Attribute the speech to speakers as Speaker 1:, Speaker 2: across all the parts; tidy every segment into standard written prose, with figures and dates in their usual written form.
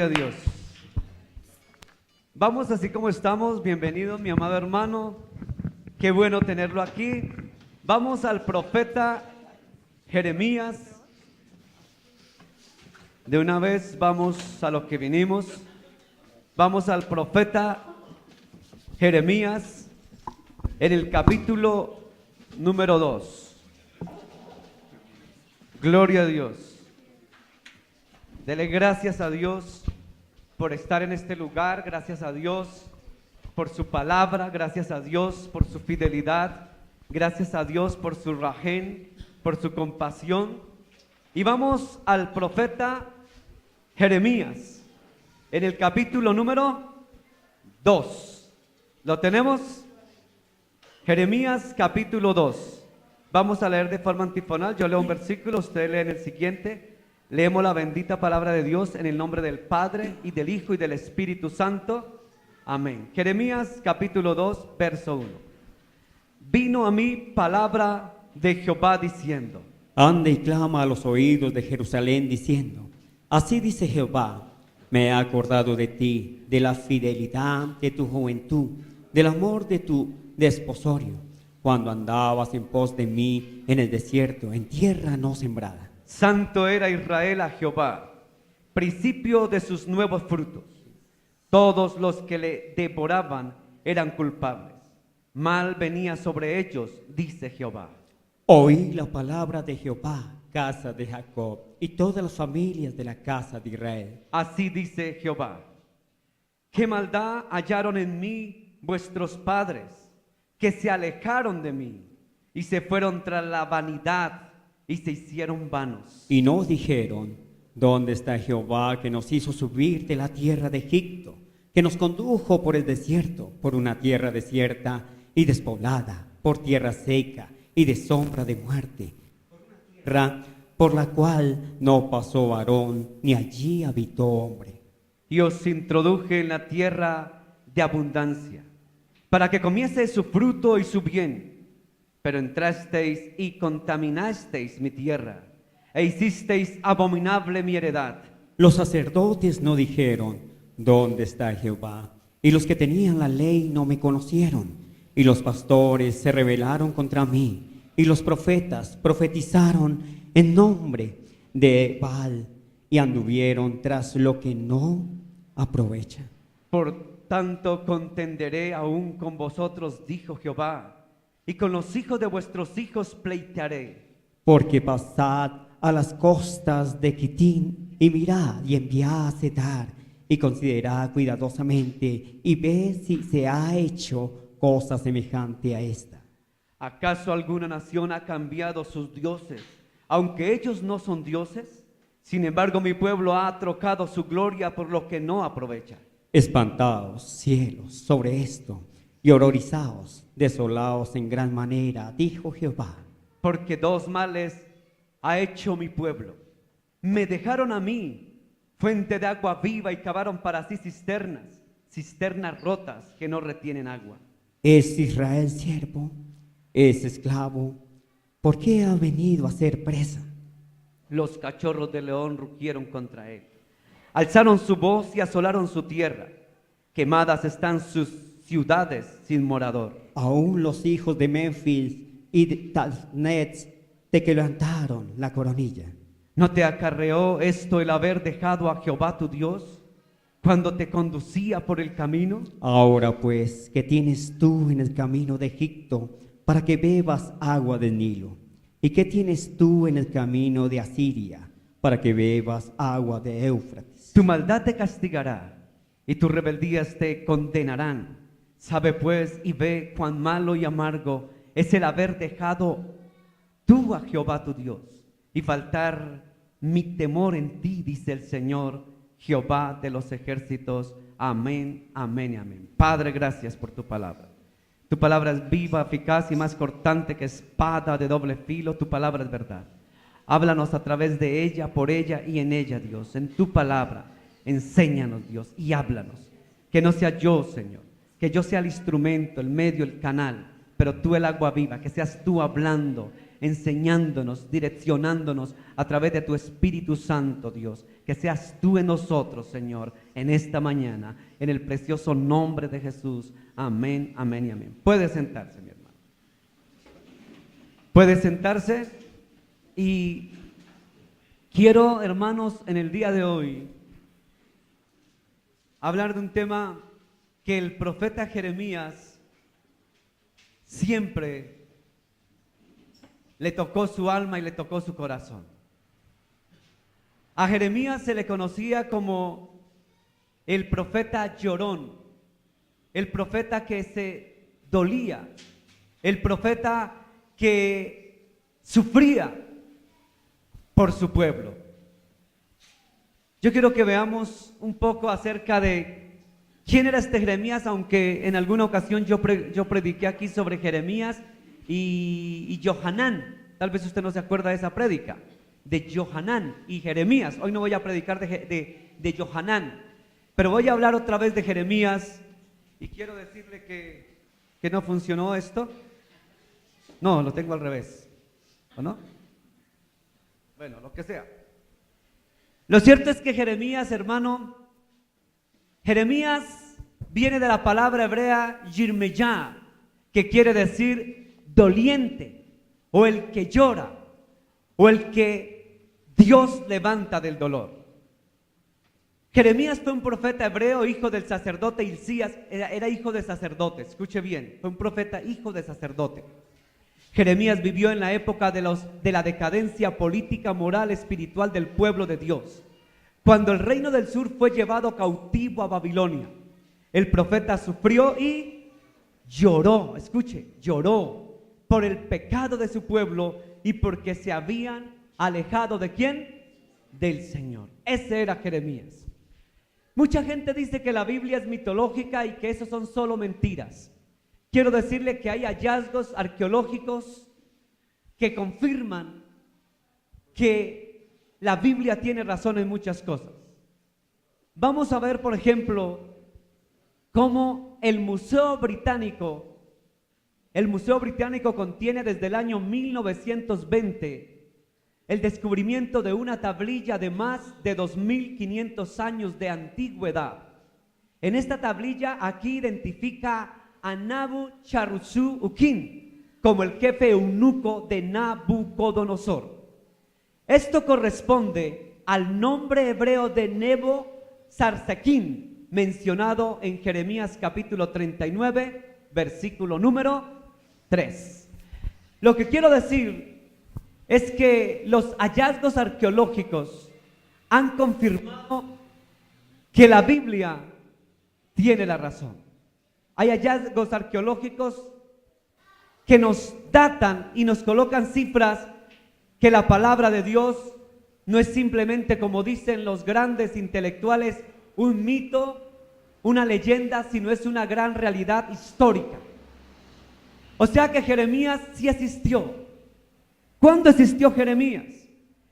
Speaker 1: Dios. Vamos así como estamos. Bienvenido, mi amado hermano. Qué bueno tenerlo aquí. Vamos al profeta Jeremías. De una vez vamos a lo que vinimos. Vamos al profeta Jeremías en el capítulo número 2. Gloria a Dios. Dele gracias a Dios por estar en este lugar, gracias a Dios por su palabra, gracias a Dios por su fidelidad, gracias a Dios por su rajén, por su compasión. Y vamos al profeta Jeremías, en el capítulo número 2. ¿Lo tenemos? Jeremías capítulo 2. Vamos a leer de forma antifonal. Yo leo un versículo, ustedes leen el siguiente. Leemos la bendita palabra de Dios en el nombre del Padre, y del Hijo, y del Espíritu Santo. Amén. Jeremías capítulo 2, verso 1. Vino a mí palabra de Jehová diciendo:
Speaker 2: Anda y clama a los oídos de Jerusalén diciendo: Así dice Jehová, me he acordado de ti, de la fidelidad de tu juventud, del amor de tu desposorio, cuando andabas en pos de mí en el desierto, en tierra no sembrada.
Speaker 1: Santo era Israel a Jehová, principio de sus nuevos frutos. Todos los que le devoraban eran culpables. Mal venía sobre ellos, dice Jehová.
Speaker 2: Oí la palabra de Jehová, casa de Jacob, y todas las familias de la casa de Israel.
Speaker 1: Así dice Jehová: ¿qué maldad hallaron en mí vuestros padres, que se alejaron de mí y se fueron tras la vanidad y se hicieron vanos?
Speaker 2: Y nos dijeron: ¿dónde está Jehová que nos hizo subir de la tierra de Egipto, que nos condujo por el desierto, por una tierra desierta y despoblada, por tierra seca y de sombra de muerte, tierra por la cual no pasó varón, ni allí habitó hombre?
Speaker 1: Y os introduje en la tierra de abundancia, para que comiese su fruto y su bien. Pero entrasteis y contaminasteis mi tierra, e hicisteis abominable mi heredad.
Speaker 2: Los sacerdotes no dijeron: ¿dónde está Jehová? Y los que tenían la ley no me conocieron. Y los pastores se rebelaron contra mí, y los profetas profetizaron en nombre de Baal, y anduvieron tras lo que no aprovecha.
Speaker 1: Por tanto contenderé aún con vosotros, dijo Jehová, y con los hijos de vuestros hijos pleitearé.
Speaker 2: Porque pasad a las costas de Quitín, y mirad y enviad a Cedar, y considerad cuidadosamente, y ved si se ha hecho cosa semejante a esta.
Speaker 1: ¿Acaso alguna nación ha cambiado sus dioses, aunque ellos no son dioses? Sin embargo, mi pueblo ha trocado su gloria por lo que no aprovecha.
Speaker 2: Espantaos, cielos, sobre esto, y horrorizaos, desolaos en gran manera, dijo Jehová.
Speaker 1: Porque dos males ha hecho mi pueblo. Me dejaron a mí, fuente de agua viva, y cavaron para sí cisternas rotas que no retienen agua.
Speaker 2: ¿Es Israel siervo? ¿Es esclavo? ¿Por qué ha venido a ser presa?
Speaker 1: Los cachorros de león rugieron contra él. Alzaron su voz y asolaron su tierra. Quemadas están sus ciudades sin morador.
Speaker 2: Aún los hijos de Memphis y de Talnets te quebrantaron la coronilla.
Speaker 1: ¿No te acarreó esto el haber dejado a Jehová tu Dios cuando te conducía por el camino?
Speaker 2: Ahora pues, ¿qué tienes tú en el camino de Egipto para que bebas agua del Nilo? ¿Y qué tienes tú en el camino de Asiria para que bebas agua de Éufrates?
Speaker 1: Tu maldad te castigará y tus rebeldías te condenarán. Sabe pues y ve cuán malo y amargo es el haber dejado tú a Jehová tu Dios y faltar mi temor en ti, dice el Señor, Jehová de los ejércitos. Amén, amén y amén. Padre, gracias por tu palabra. Tu palabra es viva, eficaz y más cortante que espada de doble filo. Tu palabra es verdad. Háblanos a través de ella, por ella y en ella, Dios. En tu palabra, enséñanos, Dios, y háblanos. Que no sea yo, Señor, que yo sea el instrumento, el medio, el canal, pero tú el agua viva, que seas tú hablando enseñándonos, direccionándonos a través de tu Espíritu Santo, Dios. Que seas tú en nosotros, Señor, en esta mañana, en el precioso nombre de Jesús. Amén, amén y amén. Puede sentarse, mi hermano. Puede sentarse y quiero, hermanos, en el día de hoy hablar de un tema que el profeta Jeremías siempre le tocó su alma y le tocó su corazón. A Jeremías se le conocía como el profeta llorón, el profeta que se dolía, el profeta que sufría por su pueblo. Yo quiero que veamos un poco acerca de quién era este Jeremías, aunque en alguna ocasión yo prediqué aquí sobre Jeremías y Johanán. Tal vez usted no se acuerda de esa prédica, de Johanán y Jeremías. Hoy no voy a predicar de Johanán, pero voy a hablar otra vez de Jeremías. Y quiero decirle que no funcionó esto. No, lo tengo al revés, ¿o no? Bueno, lo que sea. Lo cierto es que Jeremías, hermano, Jeremías viene de la palabra hebrea Yirmeyah, que quiere decir doliente, o el que llora, o el que Dios levanta del dolor. Jeremías fue un profeta hebreo, hijo del sacerdote Hilcías, era hijo de sacerdote, escuche bien, fue un profeta hijo de sacerdote. Jeremías vivió en la época de la decadencia política, moral, espiritual del pueblo de Dios. Cuando el reino del sur fue llevado cautivo a Babilonia, el profeta sufrió y lloró, escuche, lloró por el pecado de su pueblo y porque se habían alejado ¿de quién? Del Señor. Ese era Jeremías. Mucha gente dice que la Biblia es mitológica y que eso son solo mentiras. Quiero decirle que hay hallazgos arqueológicos que confirman que la Biblia tiene razón en muchas cosas. Vamos a ver, por ejemplo, cómo el Museo Británico contiene desde el año 1920 el descubrimiento de una tablilla de más de 2500 años de antigüedad. En esta tablilla aquí identifica a Nabu-Charuzú-Ukin como el jefe eunuco de Nabucodonosor. Esto corresponde al nombre hebreo de Nebo-Sarsequín, mencionado en Jeremías capítulo 39, versículo número 3. Lo que quiero decir es que los hallazgos arqueológicos han confirmado que la Biblia tiene la razón. Hay hallazgos arqueológicos que nos datan y nos colocan cifras que la palabra de Dios no es simplemente, como dicen los grandes intelectuales, un mito, una leyenda, sino es una gran realidad histórica. O sea que Jeremías sí existió. ¿Cuándo existió Jeremías?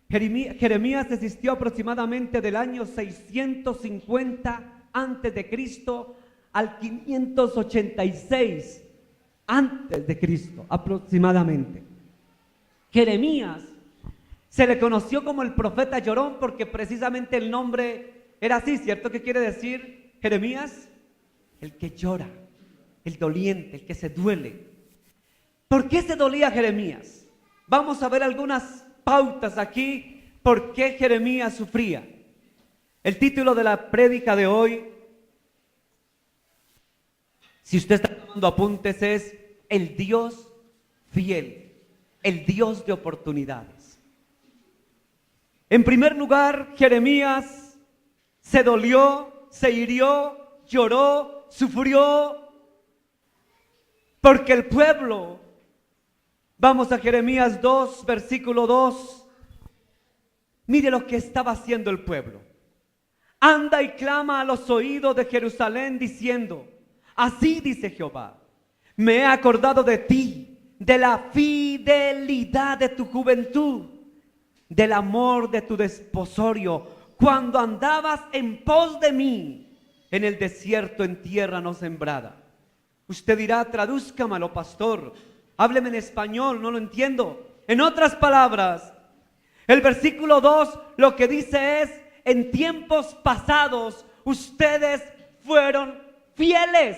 Speaker 1: Jeremías existió aproximadamente del año 650 antes de Cristo al 586 antes de Cristo, aproximadamente. Jeremías se le conoció como el profeta llorón porque precisamente el nombre era así, ¿cierto? ¿Qué quiere decir Jeremías? El que llora, el doliente, el que se duele. ¿Por qué se dolía Jeremías? Vamos a ver algunas pautas aquí por qué Jeremías sufría. El título de la prédica de hoy, si usted está tomando apuntes, es el Dios fiel, el Dios de oportunidades. En primer lugar, Jeremías se dolió, se hirió, lloró, sufrió, porque el pueblo, vamos a Jeremías 2, versículo 2, mire lo que estaba haciendo el pueblo. Anda y clama a los oídos de Jerusalén diciendo, así dice Jehová, me he acordado de ti, de la fidelidad de tu juventud, del amor de tu desposorio, cuando andabas en pos de mí en el desierto, en tierra no sembrada. Usted dirá, tradúzcamelo, pastor, hábleme en español, no lo entiendo. En otras palabras, el versículo 2 lo que dice es: en tiempos pasados ustedes fueron fieles.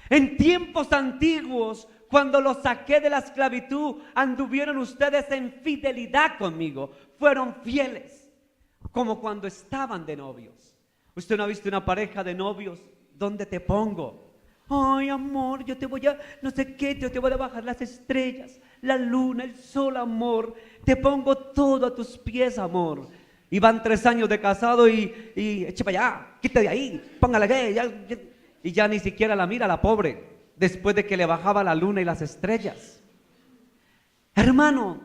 Speaker 1: En tiempos antiguos, cuando los saqué de la esclavitud, anduvieron ustedes en fidelidad conmigo. Fueron fieles, como cuando estaban de novios. ¿Usted no ha visto una pareja de novios? ¿Dónde te pongo? Ay, amor, yo te voy a, no sé qué, yo te voy a bajar las estrellas, la luna, el sol, amor. Te pongo todo a tus pies, amor. Y van 3 años de casado y eche para allá, quite de ahí, póngale que y ya ni siquiera la mira la pobre, después de que le bajaba la luna y las estrellas. Hermano,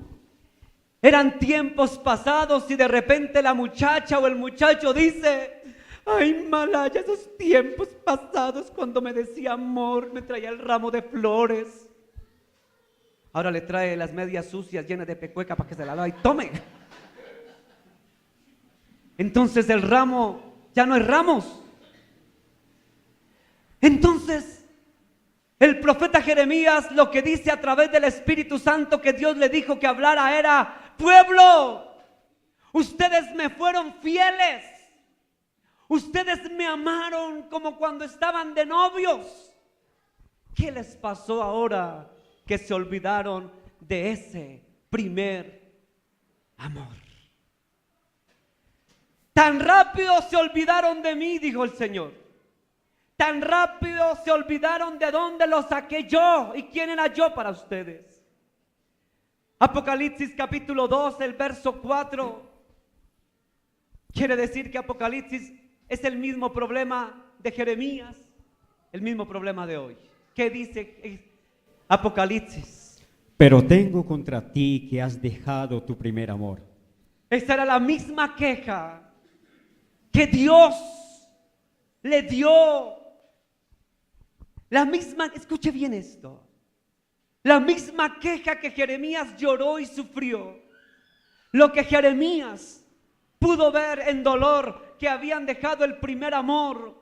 Speaker 1: eran tiempos pasados y de repente la muchacha o el muchacho dice: ay, Malaya, esos tiempos pasados cuando me decía amor, me traía el ramo de flores. Ahora le trae las medias sucias llenas de pecueca para que se la lave y tome. Entonces el ramo ya no es ramos. Entonces el profeta Jeremías lo que dice a través del Espíritu Santo que Dios le dijo que hablara era: pueblo, ustedes me fueron fieles. Ustedes me amaron como cuando estaban de novios. ¿Qué les pasó ahora que se olvidaron de ese primer amor? Tan rápido se olvidaron de mí, dijo el Señor. Tan rápido se olvidaron de dónde los saqué yo y quién era yo para ustedes. Apocalipsis capítulo 2, el verso 4. Quiere decir que Apocalipsis es el mismo problema de Jeremías, el mismo problema de hoy. ¿Qué dice Apocalipsis?
Speaker 2: Pero tengo contra ti que has dejado tu primer amor.
Speaker 1: Esa era la misma queja que Dios le dio. La misma, escuche bien esto, la misma queja que Jeremías lloró y sufrió. Lo que Jeremías pudo ver en dolor que habían dejado el primer amor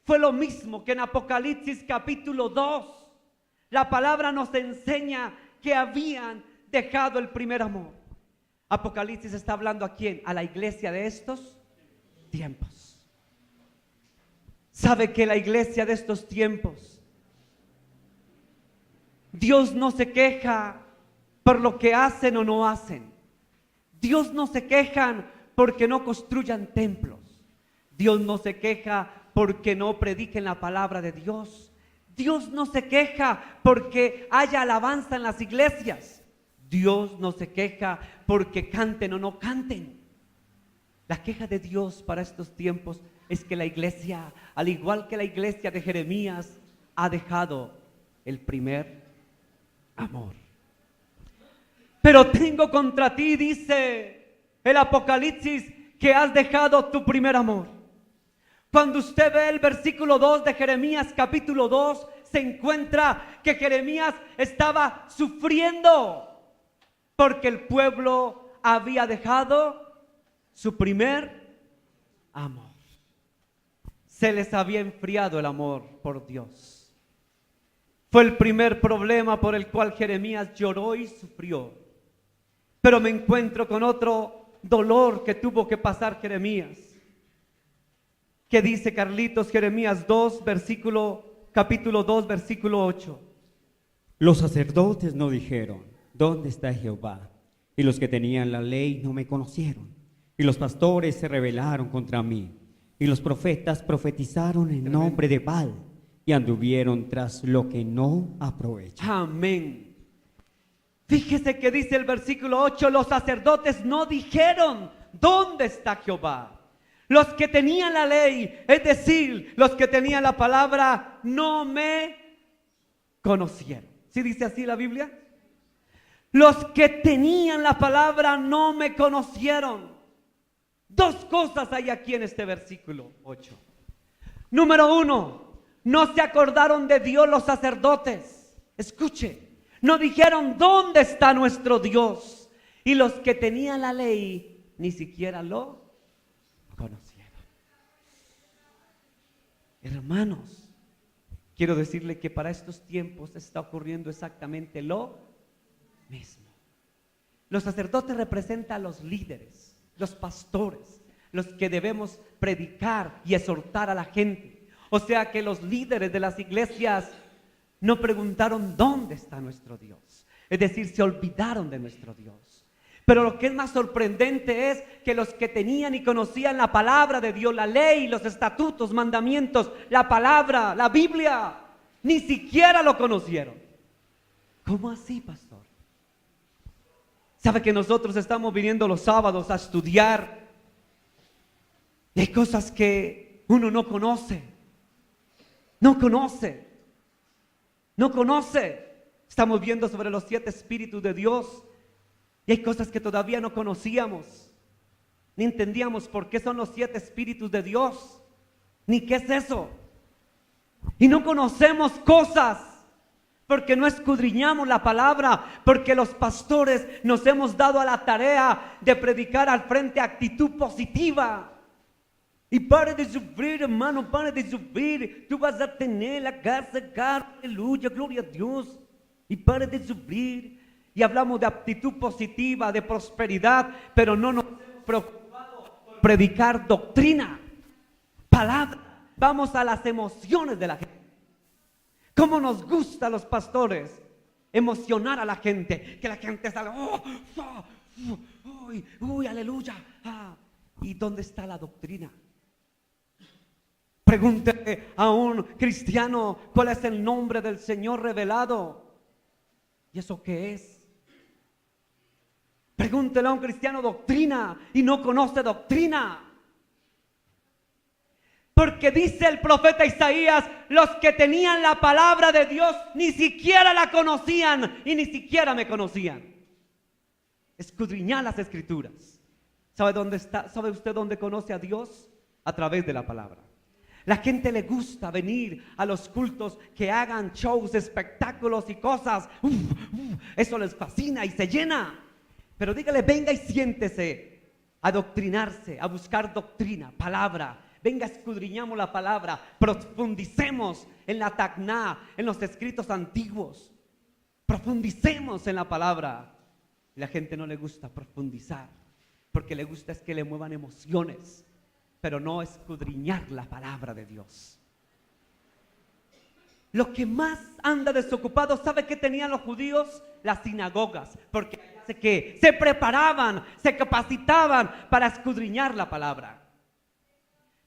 Speaker 1: fue lo mismo que en Apocalipsis capítulo 2. La palabra nos enseña que habían dejado el primer amor. Apocalipsis está hablando ¿a quién? A la iglesia de estos tiempos. ¿Sabe que la iglesia de estos tiempos, Dios no se queja por lo que hacen o no hacen? Dios no se queja porque no construyan templos. Dios no se queja porque no prediquen la palabra de Dios. Dios no se queja porque haya alabanza en las iglesias. Dios no se queja porque canten o no canten. La queja de Dios para estos tiempos es que la iglesia, al igual que la iglesia de Jeremías, ha dejado el primer amor. Pero tengo contra ti, dice el Apocalipsis, que has dejado tu primer amor. Cuando usted ve el versículo 2 de Jeremías capítulo 2, se encuentra que Jeremías estaba sufriendo porque el pueblo había dejado su primer amor. Se les había enfriado el amor por Dios. Fue el primer problema por el cual Jeremías lloró y sufrió. Pero me encuentro con otro dolor que tuvo que pasar Jeremías. ¿Qué dice Carlitos? Jeremías 2, capítulo 2, versículo 8.
Speaker 2: Los sacerdotes no dijeron: ¿dónde está Jehová? Y los que tenían la ley no me conocieron. Y los pastores se rebelaron contra mí. Y los profetas profetizaron en nombre de Baal y anduvieron tras lo que no aprovecha.
Speaker 1: Amén. Fíjese que dice el versículo 8, los sacerdotes no dijeron: ¿dónde está Jehová? Los que tenían la ley, es decir, los que tenían la palabra, no me conocieron. ¿Sí dice así la Biblia? Los que tenían la palabra no me conocieron. Dos cosas hay aquí en este versículo 8. Número 1, no se acordaron de Dios los sacerdotes. Escuche, no dijeron: ¿dónde está nuestro Dios? Y los que tenían la ley ni siquiera lo conocieron. Hermanos, quiero decirle que para estos tiempos está ocurriendo exactamente lo mismo. Los sacerdotes representan a los líderes, los pastores, los que debemos predicar y exhortar a la gente. O sea que los líderes de las iglesias no preguntaron dónde está nuestro Dios. Es decir, se olvidaron de nuestro Dios. Pero lo que es más sorprendente es que los que tenían y conocían la palabra de Dios, la ley, los estatutos, mandamientos, la palabra, la Biblia, ni siquiera lo conocieron. ¿Cómo así, pastor? ¿Sabe que nosotros estamos viniendo los sábados a estudiar? Y hay cosas que uno no conoce. No conoce. Estamos viendo sobre los 7 espíritus de Dios. Y hay cosas que todavía no conocíamos. Ni entendíamos por qué son los 7 espíritus de Dios. Ni qué es eso. Y no conocemos cosas porque no escudriñamos la palabra, porque los pastores nos hemos dado a la tarea de predicar al frente actitud positiva. Y pare de sufrir, hermano, pare de sufrir. Tú vas a tener la casa, aleluya, gloria a Dios. Y pare de sufrir. Y hablamos de actitud positiva, de prosperidad, pero no nos hemos preocupado por predicar doctrina, palabra. Vamos a las emociones de la gente. ¿Cómo nos gusta a los pastores emocionar a la gente? Que la gente salga, uy, aleluya. ¿Y dónde está la doctrina? Pregúntele a un cristiano cuál es el nombre del Señor revelado. ¿Y eso qué es? Pregúntele a un cristiano doctrina y no conoce doctrina. Porque dice el profeta Isaías, los que tenían la palabra de Dios ni siquiera la conocían y ni siquiera me conocían. Escudriñar las escrituras. ¿Sabe dónde está? ¿Sabe usted dónde conoce a Dios? A través de la palabra. La gente le gusta venir a los cultos que hagan shows, espectáculos y cosas. Eso les fascina y se llena. Pero dígale, venga y siéntese a adoctrinarse, a buscar doctrina, palabra. Venga, escudriñamos la palabra, profundicemos en la Tacná, en los escritos antiguos. Profundicemos en la palabra. Y la gente no le gusta profundizar, porque le gusta es que le muevan emociones, pero no escudriñar la palabra de Dios. Lo que más anda desocupado, ¿sabe qué tenían los judíos? Las sinagogas, porque que se preparaban, se capacitaban para escudriñar la palabra.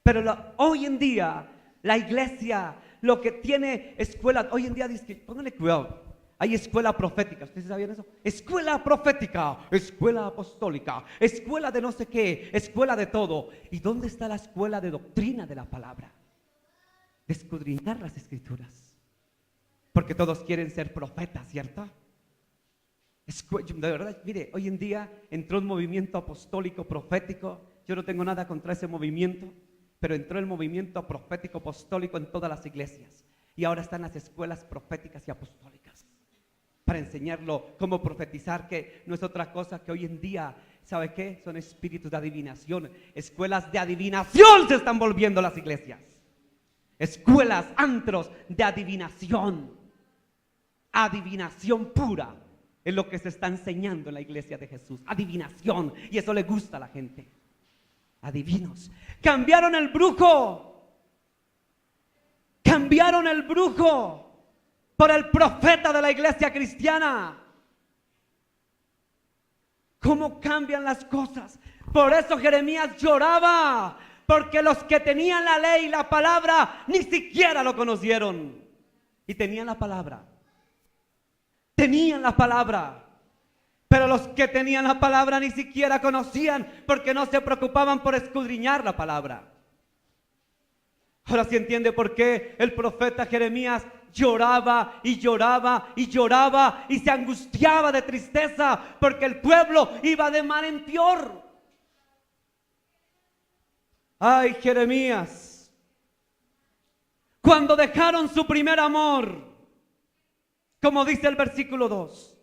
Speaker 1: Pero hoy en día la iglesia lo que tiene escuela, hoy en día dice, pónganle cuidado, hay escuela profética. ¿Ustedes sabían eso? Escuela profética, escuela apostólica, escuela de no sé qué, escuela de todo. ¿Y dónde está la escuela de doctrina de la palabra? De escudriñar las escrituras. Porque todos quieren ser profetas, ¿cierto? De verdad, mire, hoy en día entró un movimiento apostólico profético. Yo no tengo nada contra ese movimiento, pero entró el movimiento profético apostólico en todas las iglesias. Y ahora están las escuelas proféticas y apostólicas para enseñarlo cómo profetizar, que no es otra cosa que hoy en día, ¿sabe qué? Son espíritus de adivinación. Escuelas de adivinación se están volviendo las iglesias. Escuelas, antros de adivinación. Adivinación pura es lo que se está enseñando en la iglesia de Jesús. Adivinación. Y eso le gusta a la gente. Adivinos. Cambiaron el brujo. Cambiaron el brujo por el profeta de la iglesia cristiana. ¿Cómo cambian las cosas? Por eso Jeremías lloraba, porque los que tenían la ley y la palabra ni siquiera lo conocieron. Y tenían la palabra. Tenían la palabra. Pero los que tenían la palabra ni siquiera conocían, porque no se preocupaban por escudriñar la palabra. Ahora sí entiende por qué el profeta Jeremías lloraba y lloraba y lloraba y se angustiaba de tristeza, porque el pueblo iba de mal en peor. Ay, Jeremías, cuando dejaron su primer amor, como dice el versículo 2,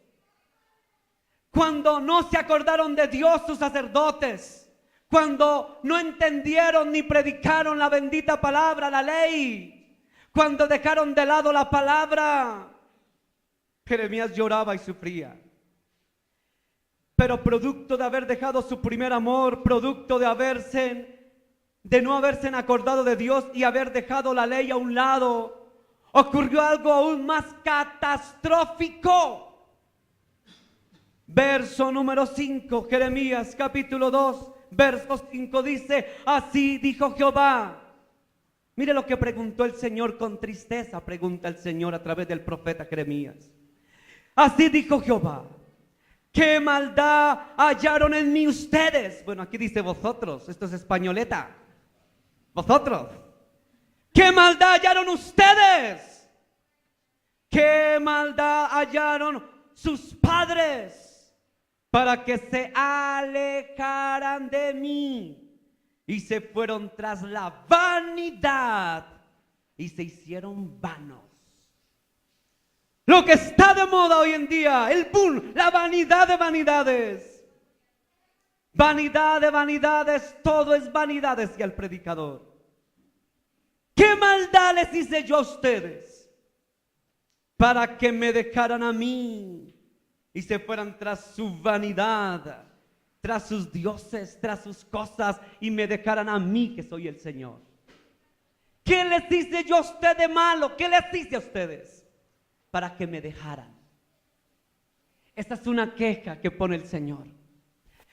Speaker 1: cuando no se acordaron de Dios sus sacerdotes, cuando no entendieron ni predicaron la bendita palabra, la ley, cuando dejaron de lado la palabra, Jeremías lloraba y sufría. pero producto de haber dejado su primer amor, producto de no haberse acordado de Dios y haber dejado la ley a un lado, ocurrió algo aún más catastrófico. Verso número 5, Jeremías capítulo 2, verso 5 dice: así dijo Jehová. Mire lo que preguntó el Señor con tristeza, pregunta el Señor a través del profeta Jeremías. Así dijo Jehová: ¿qué maldad hallaron en mí ustedes? Bueno, aquí dice vosotros, esto es españoleta. Vosotros. ¿Qué maldad hallaron ustedes? ¿Qué maldad hallaron sus padres para que se alejaran de mí y se fueron tras la vanidad y se hicieron vanos? Lo que está de moda hoy en día, el boom, la vanidad de vanidades. Vanidad de vanidades, todo es vanidad, decía el predicador. ¿Qué maldad les hice yo a ustedes para que me dejaran a mí y se fueran tras su vanidad, tras sus dioses, tras sus cosas y me dejaran a mí, que soy el Señor? ¿Qué les hice yo a ustedes de malo? ¿Qué les hice a ustedes para que me dejaran? Esta es una queja que pone el Señor.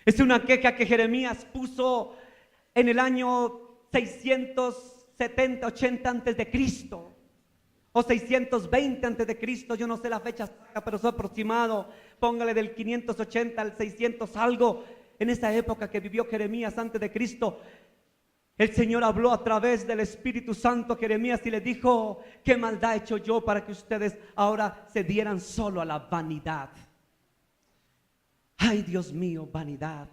Speaker 1: Es una queja que Jeremías puso en el año 670, 80 antes de Cristo, o 620 antes de Cristo. Yo no sé la fecha exacta, pero es aproximado. Póngale del 580 al 600 algo. En esa época que vivió Jeremías antes de Cristo, el Señor habló a través del Espíritu Santo a Jeremías y le dijo: ¿qué maldad he hecho yo para que ustedes ahora se dieran solo a la vanidad? Ay, Dios mío, vanidad.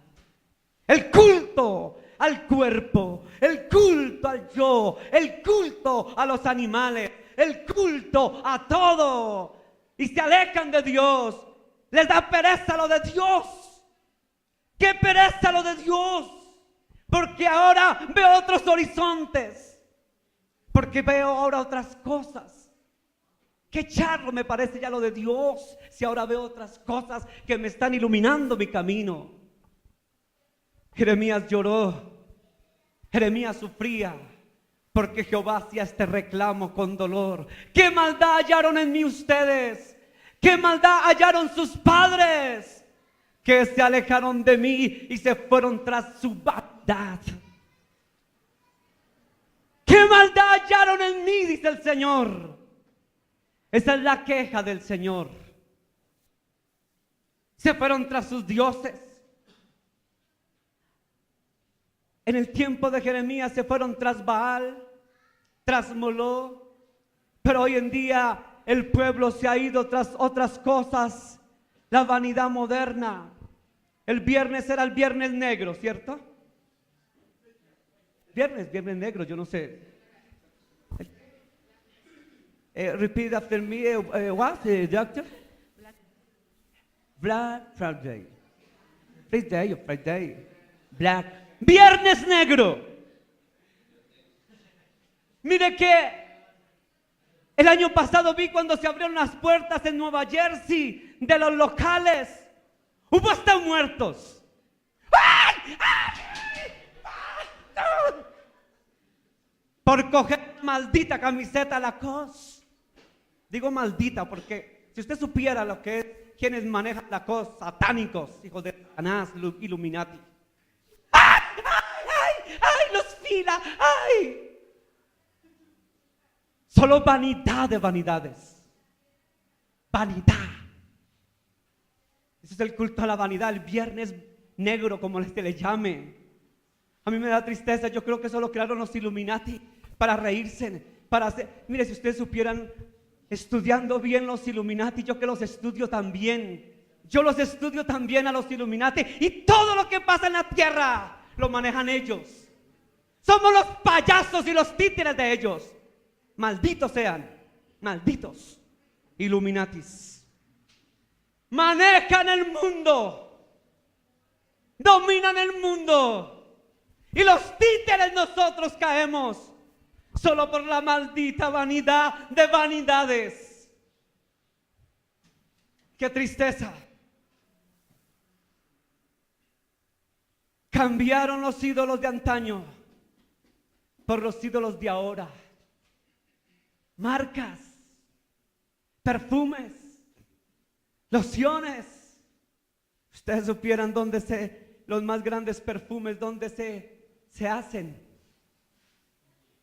Speaker 1: El culto al cuerpo, el culto al yo, el culto a los animales, el culto a todo. Y se alejan de Dios. Les da pereza lo de Dios. ¿Qué pereza lo de Dios? Porque ahora veo otros horizontes. Porque veo ahora otras cosas. Qué charro me parece ya lo de Dios, si ahora veo otras cosas que me están iluminando mi camino. Jeremías lloró, Jeremías sufría, porque Jehová hacía este reclamo con dolor. ¿Qué maldad hallaron en mí ustedes? ¿Qué maldad hallaron sus padres? Que se alejaron de mí y se fueron tras su vanidad. ¿Qué maldad hallaron en mí? Dice el Señor. Esa es la queja del Señor. Se fueron tras sus dioses. En el tiempo de Jeremías se fueron tras Baal, tras Moló. Pero hoy en día el pueblo se ha ido tras otras cosas. La vanidad moderna. El viernes era el viernes negro, ¿cierto? Viernes negro, yo no sé. Repeat after me, what, doctor? Black Friday. Friday or Friday. Black. Viernes negro. Mire que el año pasado vi cuando se abrieron las puertas en Nueva Jersey de los locales. Hubo hasta muertos. ¡Ay! ¡Ay! ¡Ay! Por coger maldita camiseta Lacoste. Digo maldita porque si usted supiera lo que es quienes manejan Lacoste, satánicos, hijos de Satanás, Illuminati. ¡Ay! ¡Ay! ¡Ay! ¡Ay! Los fila. ¡Ay! Solo vanidad de vanidades. Vanidad. Ese es el culto a la vanidad, el viernes negro, como se le llame. A mí me da tristeza, yo creo que eso lo crearon los Illuminati para reírse, para hacer. Mire, si ustedes supieran, estudiando bien los Illuminati, yo que los estudio también. Yo los estudio también a los Illuminati y todo lo que pasa en la tierra lo manejan ellos. Somos los payasos y los títeres de ellos. Malditos sean, malditos Illuminatis. Manejan el mundo, dominan el mundo y los títeres nosotros caemos solo por la maldita vanidad de vanidades. Qué tristeza. Cambiaron los ídolos de antaño por los ídolos de ahora. Marcas, perfumes, lociones. Ustedes supieran los más grandes perfumes, dónde se hacen.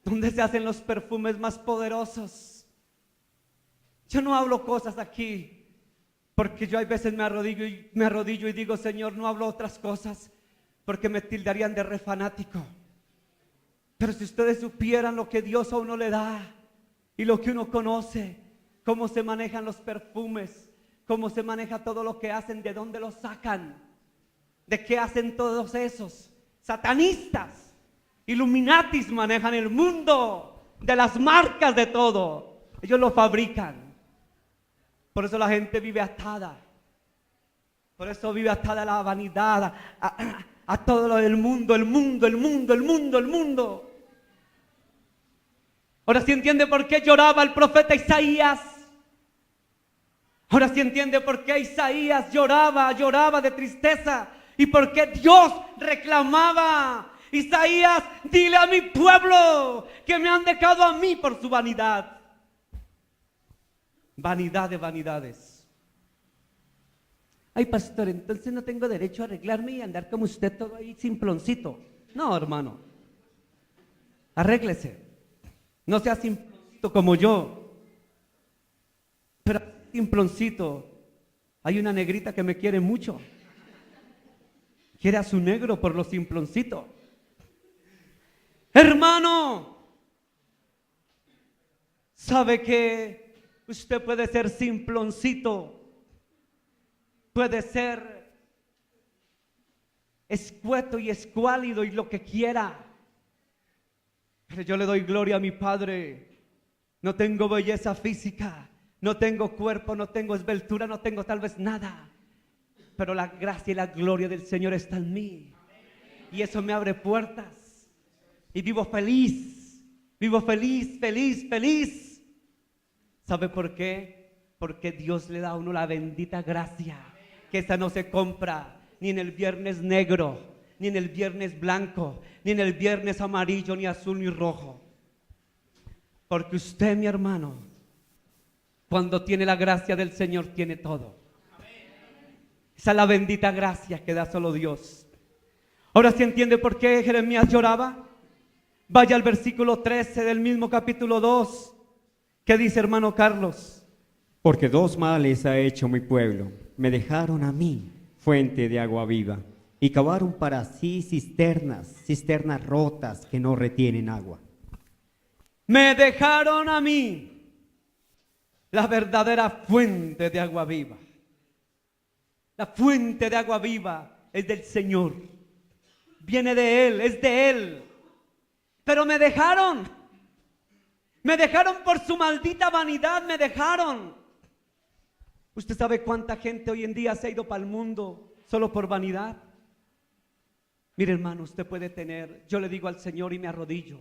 Speaker 1: ¿Dónde se hacen los perfumes más poderosos? Yo no hablo cosas aquí, porque yo a veces me arrodillo y digo, Señor, no hablo otras cosas, porque me tildarían de re fanático. Pero si ustedes supieran lo que Dios a uno le da, y lo que uno conoce, cómo se manejan los perfumes, cómo se maneja todo lo que hacen, de dónde lo sacan, de qué hacen todos esos satanistas. Illuminatis manejan el mundo de las marcas de todo. Ellos lo fabrican. Por eso la gente vive atada. Por eso vive atada a la vanidad, a todo lo del mundo, el mundo. Ahora sí entiende por qué lloraba el profeta Isaías. Ahora sí entiende por qué Isaías lloraba de tristeza. Y por qué Dios reclamaba: Isaías, dile a mi pueblo que me han dejado a mí por su vanidad. Vanidad de vanidades. Ay, pastor, entonces no tengo derecho a arreglarme y andar como usted todo ahí simploncito. No, hermano. Arréglese. No sea simploncito como yo. Pero simploncito, hay una negrita que me quiere mucho. Quiere a su negro por lo simploncito. Hermano, ¿sabe que usted puede ser simploncito? Puede ser escueto y escuálido y lo que quiera. Pero yo le doy gloria a mi Padre. No tengo belleza física, no tengo cuerpo, no tengo esbeltura, no tengo tal vez nada. Pero la gracia y la gloria del Señor está en mí. Y eso me abre puertas. Y vivo feliz. ¿Sabe por qué? Porque Dios le da a uno la bendita gracia, que esa no se compra ni en el viernes negro, ni en el viernes blanco, ni en el viernes amarillo, ni azul, ni rojo. Porque usted, mi hermano, cuando tiene la gracia del Señor, tiene todo. Esa es la bendita gracia que da solo Dios. Ahora sí entiende por qué Jeremías lloraba. Vaya al versículo 13 del mismo capítulo 2. ¿Qué dice, hermano Carlos?
Speaker 2: Porque dos males ha hecho mi pueblo. Me dejaron a mí fuente de agua viva, y cavaron para sí cisternas rotas que no retienen agua.
Speaker 1: Me dejaron a mí la verdadera fuente de agua viva. La fuente de agua viva es del Señor. Viene de Él, es de Él. Pero me dejaron por su maldita vanidad, me dejaron. ¿Usted sabe cuánta gente hoy en día se ha ido para el mundo solo por vanidad? Mire, hermano, usted puede tener, yo le digo al Señor y me arrodillo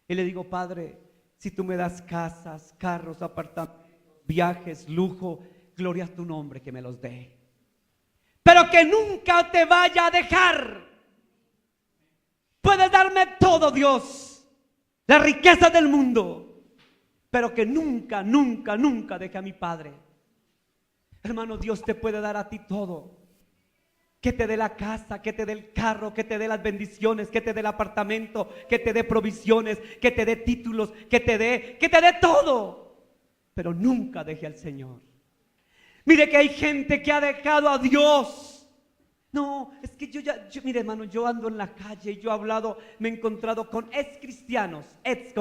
Speaker 1: y le digo: Padre, si tú me das casas, carros, apartamentos, viajes, lujo, gloria a tu nombre que me los dé. Pero que nunca te vaya a dejar. Puedes darme todo, Dios, la riqueza del mundo, pero que nunca deje a mi Padre. Hermano, Dios te puede dar a ti todo. Que te dé la casa, que te dé el carro, que te dé las bendiciones, que te dé el apartamento, que te dé provisiones, que te dé títulos, que te dé todo. Pero nunca deje al Señor. Mire que hay gente que ha dejado a Dios. No, es que mire, hermano, yo ando en la calle y yo he hablado, me he encontrado con ex cristianos, ex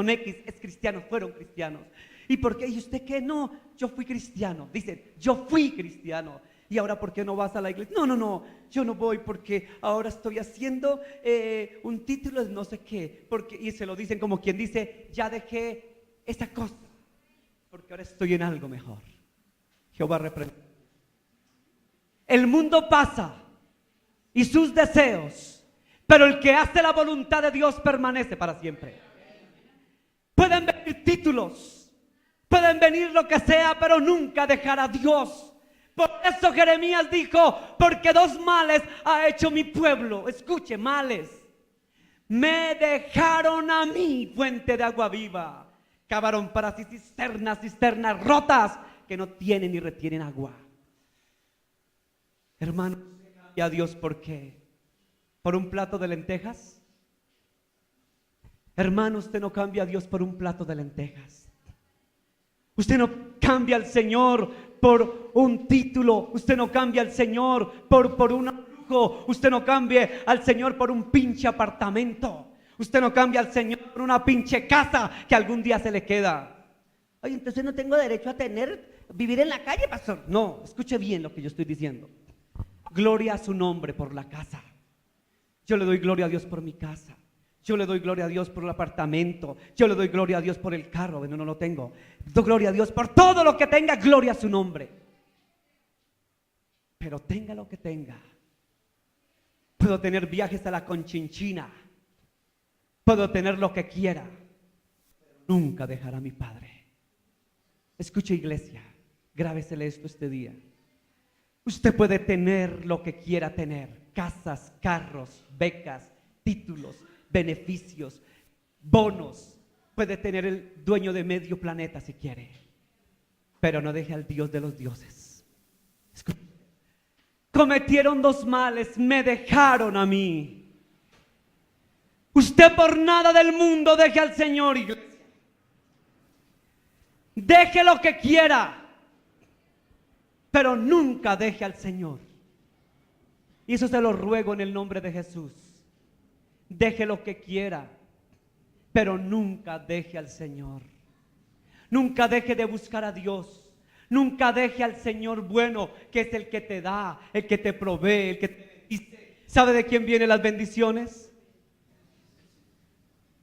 Speaker 1: cristianos, fueron cristianos. ¿Y por qué? ¿Y usted qué? No, yo fui cristiano. Dicen, yo fui cristiano. ¿Y ahora por qué no vas a la iglesia? No, yo no voy porque ahora estoy haciendo un título de no sé qué. Y se lo dicen como quien dice, ya dejé esa cosa, porque ahora estoy en algo mejor. Jehová reprende. El mundo pasa y sus deseos, pero el que hace la voluntad de Dios permanece para siempre. Pueden venir títulos, pueden venir lo que sea, pero nunca dejar a Dios. Por eso Jeremías dijo, porque dos males ha hecho mi pueblo. Escuche, males. Me dejaron a mí fuente de agua viva. Cavaron para sí cisternas rotas que no tienen ni retienen agua. Hermano, ¿y a Dios por qué? ¿Por un plato de lentejas? Hermano, usted no cambia a Dios por un plato de lentejas. Usted no cambia al Señor por un título. Usted no cambia al Señor por un lujo. Usted no cambia al Señor por un pinche apartamento. Usted no cambia al Señor por una pinche casa que algún día se le queda. Oye, entonces no tengo derecho a vivir en la calle, pastor. No, escuche bien lo que yo estoy diciendo. Gloria a su nombre por la casa. Yo le doy gloria a Dios por mi casa. Yo le doy gloria a Dios por el apartamento. Yo le doy gloria a Dios por el carro. Bueno, no lo tengo. Doy gloria a Dios por todo lo que tenga. Gloria a su nombre. Pero tenga lo que tenga. Puedo tener viajes a la Conchinchina. Puedo tener lo que quiera. Pero nunca dejar a mi Padre. Escuche, iglesia. Grábesele esto este día. Usted puede tener lo que quiera tener. Casas, carros, becas, títulos, beneficios, bonos. Puede tener el dueño de medio planeta si quiere, pero no deje al Dios de los dioses. Escucha. Cometieron dos males, me dejaron a mí. Usted por nada del mundo deje al Señor, iglesia. Deje lo que quiera, pero nunca deje al Señor. Y eso se lo ruego en el nombre de Jesús. Deje lo que quiera, pero nunca deje al Señor. Nunca deje de buscar a Dios. Nunca deje al Señor bueno, que es el que te da, el que te provee, el que te bendice. ¿Sabe de quién vienen las bendiciones?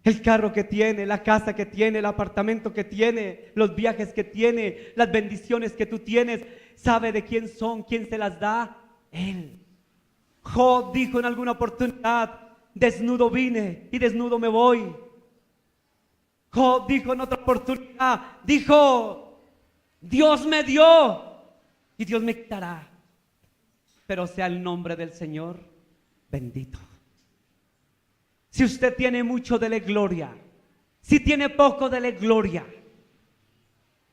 Speaker 1: El carro que tiene, la casa que tiene, el apartamento que tiene, los viajes que tiene, las bendiciones que tú tienes. ¿Sabe de quién son? ¿Quién se las da? Él. Job dijo en alguna oportunidad: desnudo vine y desnudo me voy. Job dijo en otra oportunidad, dijo: Dios me dio y Dios me quitará, pero sea el nombre del Señor bendito. Si usted tiene mucho, dele gloria. Si tiene poco, dele gloria.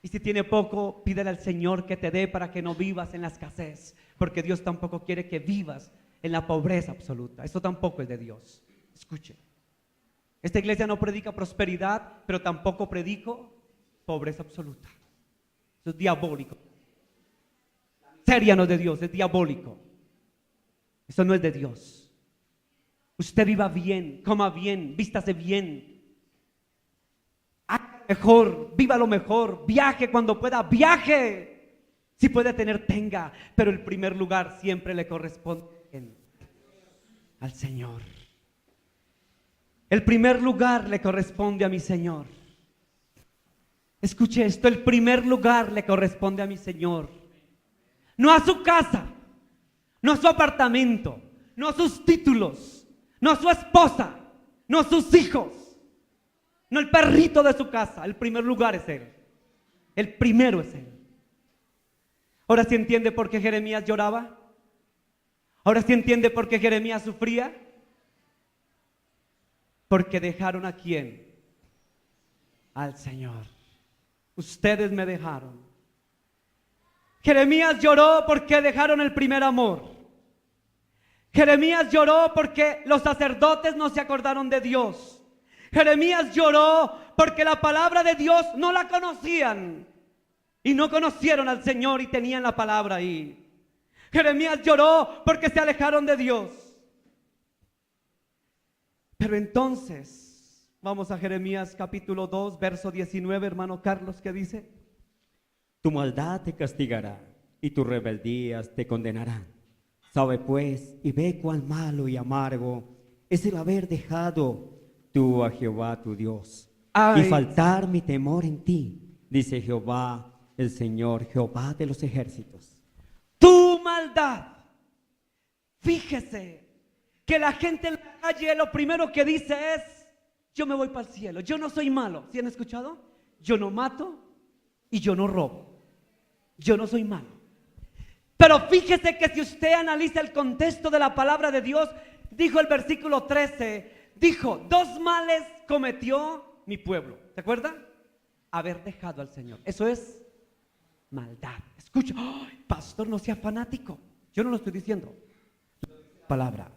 Speaker 1: Y si tiene poco, pídele al Señor que te dé para que no vivas en la escasez, porque Dios tampoco quiere que vivas en la pobreza absoluta. Eso tampoco es de Dios. Escuche, esta iglesia no predica prosperidad, pero tampoco predico pobreza absoluta. Eso es diabólico. La miseria no es de Dios, es diabólico. Eso no es de Dios. Usted viva bien, coma bien, vístase bien, haga mejor, viva lo mejor, viaje cuando pueda, viaje. Si puede tener, tenga, pero el primer lugar siempre le corresponde al Señor. El primer lugar le corresponde a mi Señor. Escuche esto, el primer lugar le corresponde a mi Señor. No a su casa, no a su apartamento, no a sus títulos, no a su esposa, no a sus hijos, no el perrito de su casa. El primer lugar es Él. El primero es Él. Ahora sí entiende por qué Jeremías lloraba. Ahora sí entiende por qué Jeremías sufría. Porque dejaron ¿a quién? Al Señor. Ustedes me dejaron. Jeremías lloró porque dejaron el primer amor. Jeremías lloró porque los sacerdotes no se acordaron de Dios. Jeremías lloró porque la palabra de Dios no la conocían y no conocieron al Señor y tenían la palabra ahí. Jeremías lloró porque se alejaron de Dios. Pero entonces, vamos a Jeremías capítulo 2, verso 19, hermano Carlos, ¿qué dice?
Speaker 2: Tu maldad te castigará y tus rebeldías te condenarán. Sabe pues y ve cuán malo y amargo es el haber dejado tú a Jehová tu Dios y faltar mi temor en ti, dice Jehová el Señor, Jehová de los ejércitos.
Speaker 1: Tu maldad. Fíjese que la gente en la calle lo primero que dice es: yo me voy para el cielo, yo no soy malo. ¿Sí han escuchado? Yo no mato y yo no robo. Yo no soy malo. Pero fíjese que si usted analiza el contexto de la palabra de Dios, dijo el versículo 13, dijo, 2 males cometió mi pueblo. ¿Se acuerdan? Haber dejado al Señor. Eso es maldad. Escucha, ¡ay, pastor, no sea fanático! Yo no lo estoy diciendo. Palabra.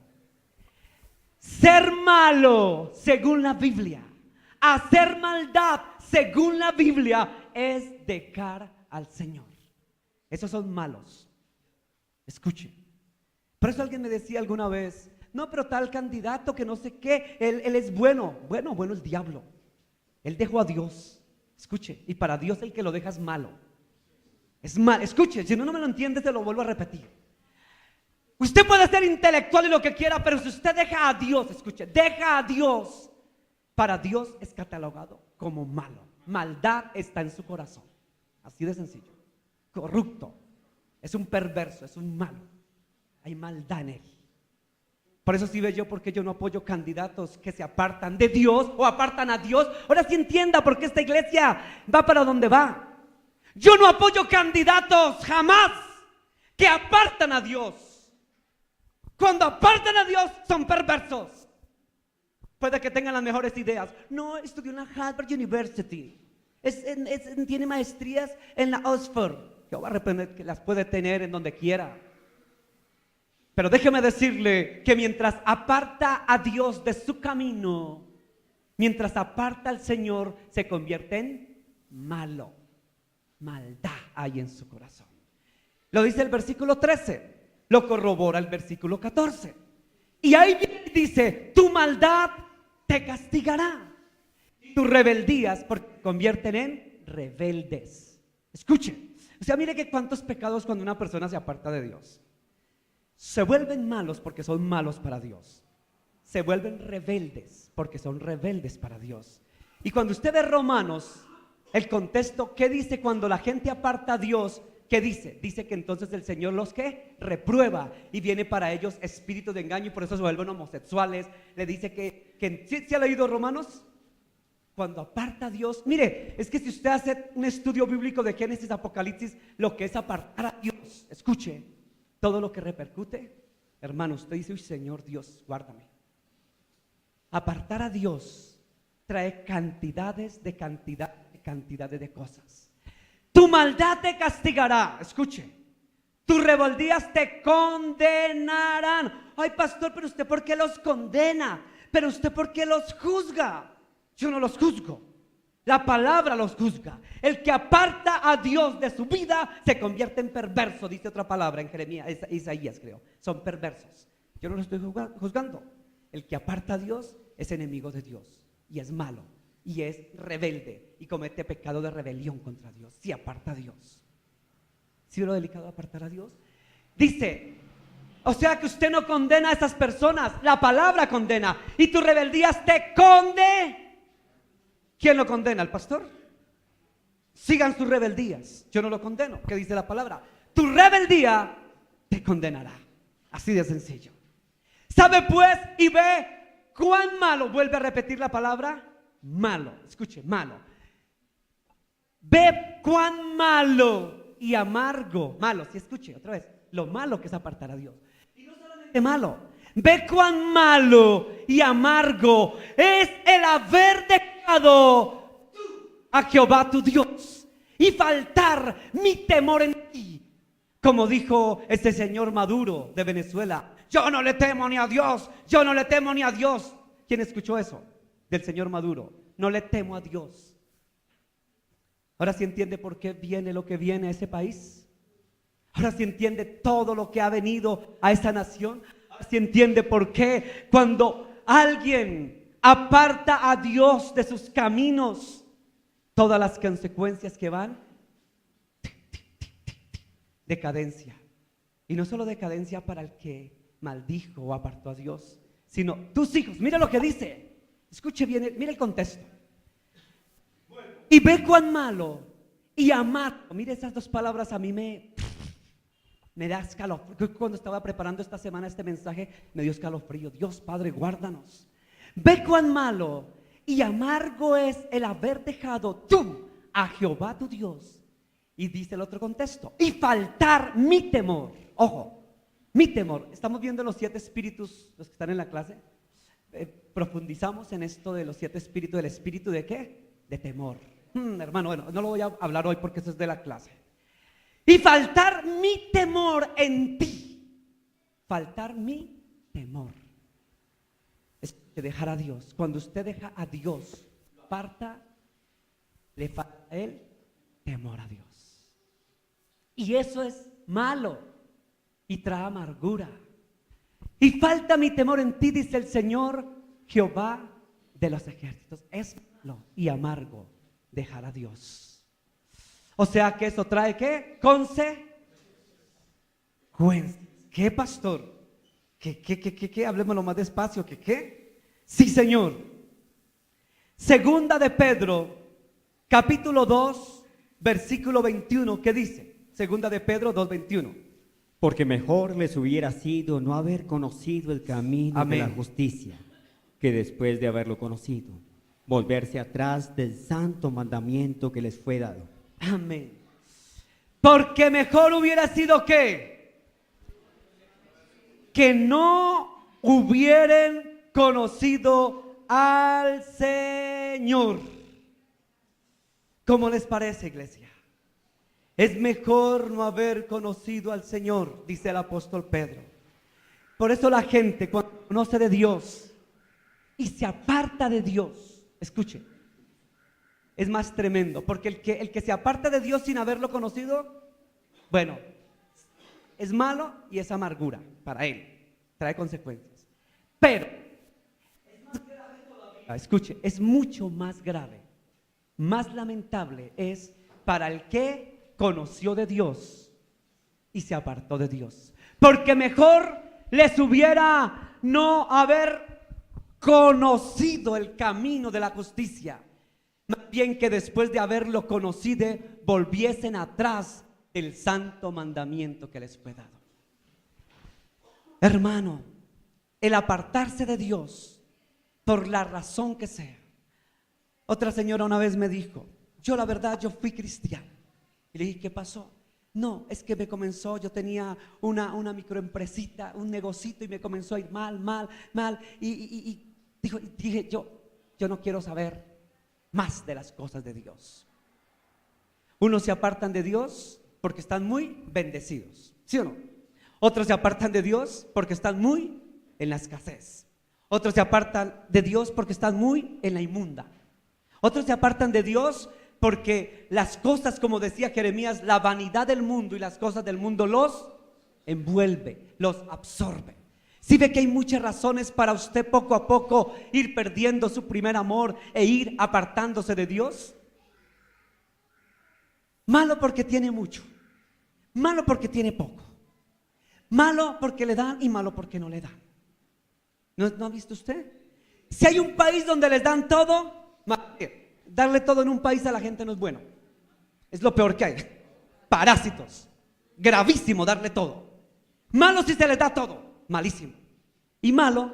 Speaker 1: Ser malo, según la Biblia, hacer maldad, según la Biblia, es dejar al Señor. Esos son malos. Escuche. Por eso alguien me decía alguna vez, no, pero tal candidato que no sé qué, él es bueno. Bueno el diablo. Él dejó a Dios. Escuche, y para Dios el que lo deja es malo. Es mal. Escuche, si no me lo entiende, se lo vuelvo a repetir. Usted puede ser intelectual y lo que quiera, pero si usted deja a Dios, escuche, deja a Dios, para Dios es catalogado como malo. Maldad está en su corazón. Así de sencillo. Corrupto. Es un perverso, es un malo. Hay maldad en él. Por eso sí ve yo porque yo no apoyo candidatos que se apartan de Dios o apartan a Dios. Ahora sí entienda por qué esta iglesia va para donde va. Yo no apoyo candidatos jamás que apartan a Dios. Cuando apartan a Dios son perversos. Puede que tengan las mejores ideas. No, estudió en la Harvard University. Tiene maestrías en la Oxford. Yo voy a reprender que las puede tener en donde quiera. Pero déjeme decirle que mientras aparta a Dios de su camino, mientras aparta al Señor, se convierte en malo. Maldad hay en su corazón. Lo dice el versículo 13. Lo corrobora el versículo 14. Y ahí viene y dice, tu maldad te castigará. Tus rebeldías convierten en rebeldes. Escuche, o sea, mire que cuántos pecados cuando una persona se aparta de Dios. Se vuelven malos porque son malos para Dios. Se vuelven rebeldes porque son rebeldes para Dios. Y cuando usted ve Romanos, el contexto, ¿qué dice cuando la gente aparta a Dios? ¿Qué dice? Dice que entonces el Señor los que reprueba y viene para ellos espíritu de engaño y por eso se vuelven homosexuales. Le dice que ¿sí ha leído Romanos? Cuando aparta a Dios, mire, es que si usted hace un estudio bíblico de Génesis, Apocalipsis, lo que es apartar a Dios, escuche, todo lo que repercute, hermano, usted dice, uy, Señor Dios, guárdame. Apartar a Dios trae cantidades de cosas. Tu maldad te castigará, escuche. Tus rebeldías te condenarán. Ay, pastor, pero usted ¿por qué los condena? Pero usted ¿por qué los juzga? Yo no los juzgo. La palabra los juzga. El que aparta a Dios de su vida se convierte en perverso, dice otra palabra en Jeremías, Isaías creo. Son perversos. Yo no los estoy juzgando. El que aparta a Dios es enemigo de Dios y es malo. Y es rebelde y comete pecado de rebelión contra Dios. Si aparta a Dios. ¿Sí ve lo delicado de apartar a Dios? Dice, o sea que usted no condena a esas personas, la palabra condena. Y tus rebeldías te condenan. ¿Quién lo condena? ¿El pastor? Sigan sus rebeldías. Yo no lo condeno. ¿Qué dice la palabra? Tu rebeldía te condenará. Así de sencillo. ¿Sabe pues y ve cuán malo? Vuelve a repetir la palabra. Malo, escuche, malo. Ve cuán malo y amargo. Malo, si escuche otra vez. Lo malo que es apartar a Dios. Y no solamente malo. Ve cuán malo y amargo es el haber dejado a Jehová tu Dios y faltar mi temor en ti. Como dijo este señor Maduro de Venezuela, yo no le temo ni a Dios, yo no le temo ni a Dios. ¿Quién escuchó eso? Del señor Maduro, no le temo a Dios. Ahora sí entiende por qué viene lo que viene a ese país. Ahora sí entiende todo lo que ha venido a esa nación. Ahora sí entiende por qué cuando alguien aparta a Dios de sus caminos, todas las consecuencias que van, decadencia. Y no solo decadencia para el que maldijo o apartó a Dios, sino tus hijos. Mira lo que dice. Escuche bien, mire el contexto. Y ve cuán malo y amargo. Mire esas dos palabras a mí me da escalofrío. Cuando estaba preparando esta semana este mensaje, me dio escalofrío. Dios Padre, guárdanos. Ve cuán malo y amargo es el haber dejado tú a Jehová tu Dios Y dice el otro contexto, y faltar mi temor. Ojo, mi temor. Estamos viendo los 7 espíritus, los que están en la clase. Profundizamos en esto de los 7 espíritus. ¿Del espíritu de qué? De temor. Hermano, bueno, no lo voy a hablar hoy porque eso es de la clase. Y faltar mi temor en ti. Faltar mi temor. Es dejar a Dios. Cuando usted deja a Dios, aparta, le falta a él temor a Dios. Y eso es malo y trae amargura. Y falta mi temor en ti, dice el Señor Jehová de los ejércitos. Es malo y amargo dejar a Dios. O sea que eso trae ¿qué? Consecuencias. ¿Qué, pastor? ¿Qué? Hablemoslo más despacio. ¿Qué? Sí, Señor. Segunda de Pedro, capítulo 2, versículo 21, ¿qué dice? Segunda de Pedro 2:21.
Speaker 2: Porque mejor les hubiera sido no haber conocido el camino
Speaker 1: Amén.
Speaker 2: de la justicia, que después de haberlo conocido, volverse atrás del santo mandamiento que les fue dado.
Speaker 1: Amén. Porque mejor hubiera sido que no hubieran conocido al Señor. ¿Cómo les parece, iglesia? Es mejor no haber conocido al Señor, dice el apóstol Pedro. Por eso la gente cuando conoce de Dios y se aparta de Dios, escuche, es más tremendo, porque el que se aparta de Dios sin haberlo conocido, bueno, es malo y es amargura para él, trae consecuencias. Pero, escuche, es mucho más grave, más lamentable es para el que conoció de Dios y se apartó de Dios. Porque mejor les hubiera no haber conocido el camino de la justicia, más bien que después de haberlo conocido volviesen atrás del santo mandamiento que les fue dado. Hermano, el apartarse de Dios por la razón que sea. Otra señora una vez me dijo, yo la verdad, yo fui cristiana. Y le dije, ¿qué pasó? No, es que me comenzó, yo tenía una microempresita, un negocito y me comenzó a ir mal. Y dije, yo no quiero saber más de las cosas de Dios. Unos se apartan de Dios porque están muy bendecidos, ¿sí o no? Otros se apartan de Dios porque están muy en la escasez. Otros se apartan de Dios porque están muy en la inmunda. Otros se apartan de Dios porque las cosas, como decía Jeremías, la vanidad del mundo y las cosas del mundo los envuelve, los absorbe. ¿Sí ve que hay muchas razones para usted poco a poco ir perdiendo su primer amor e ir apartándose de Dios? Malo porque tiene mucho, malo porque tiene poco, malo porque le dan y malo porque no le dan. ¿No ha visto usted? Si hay un país donde les dan todo, darle todo en un país a la gente no es bueno. Es lo peor que hay. Parásitos. Gravísimo darle todo. Malo si se les da todo. Malísimo. Y malo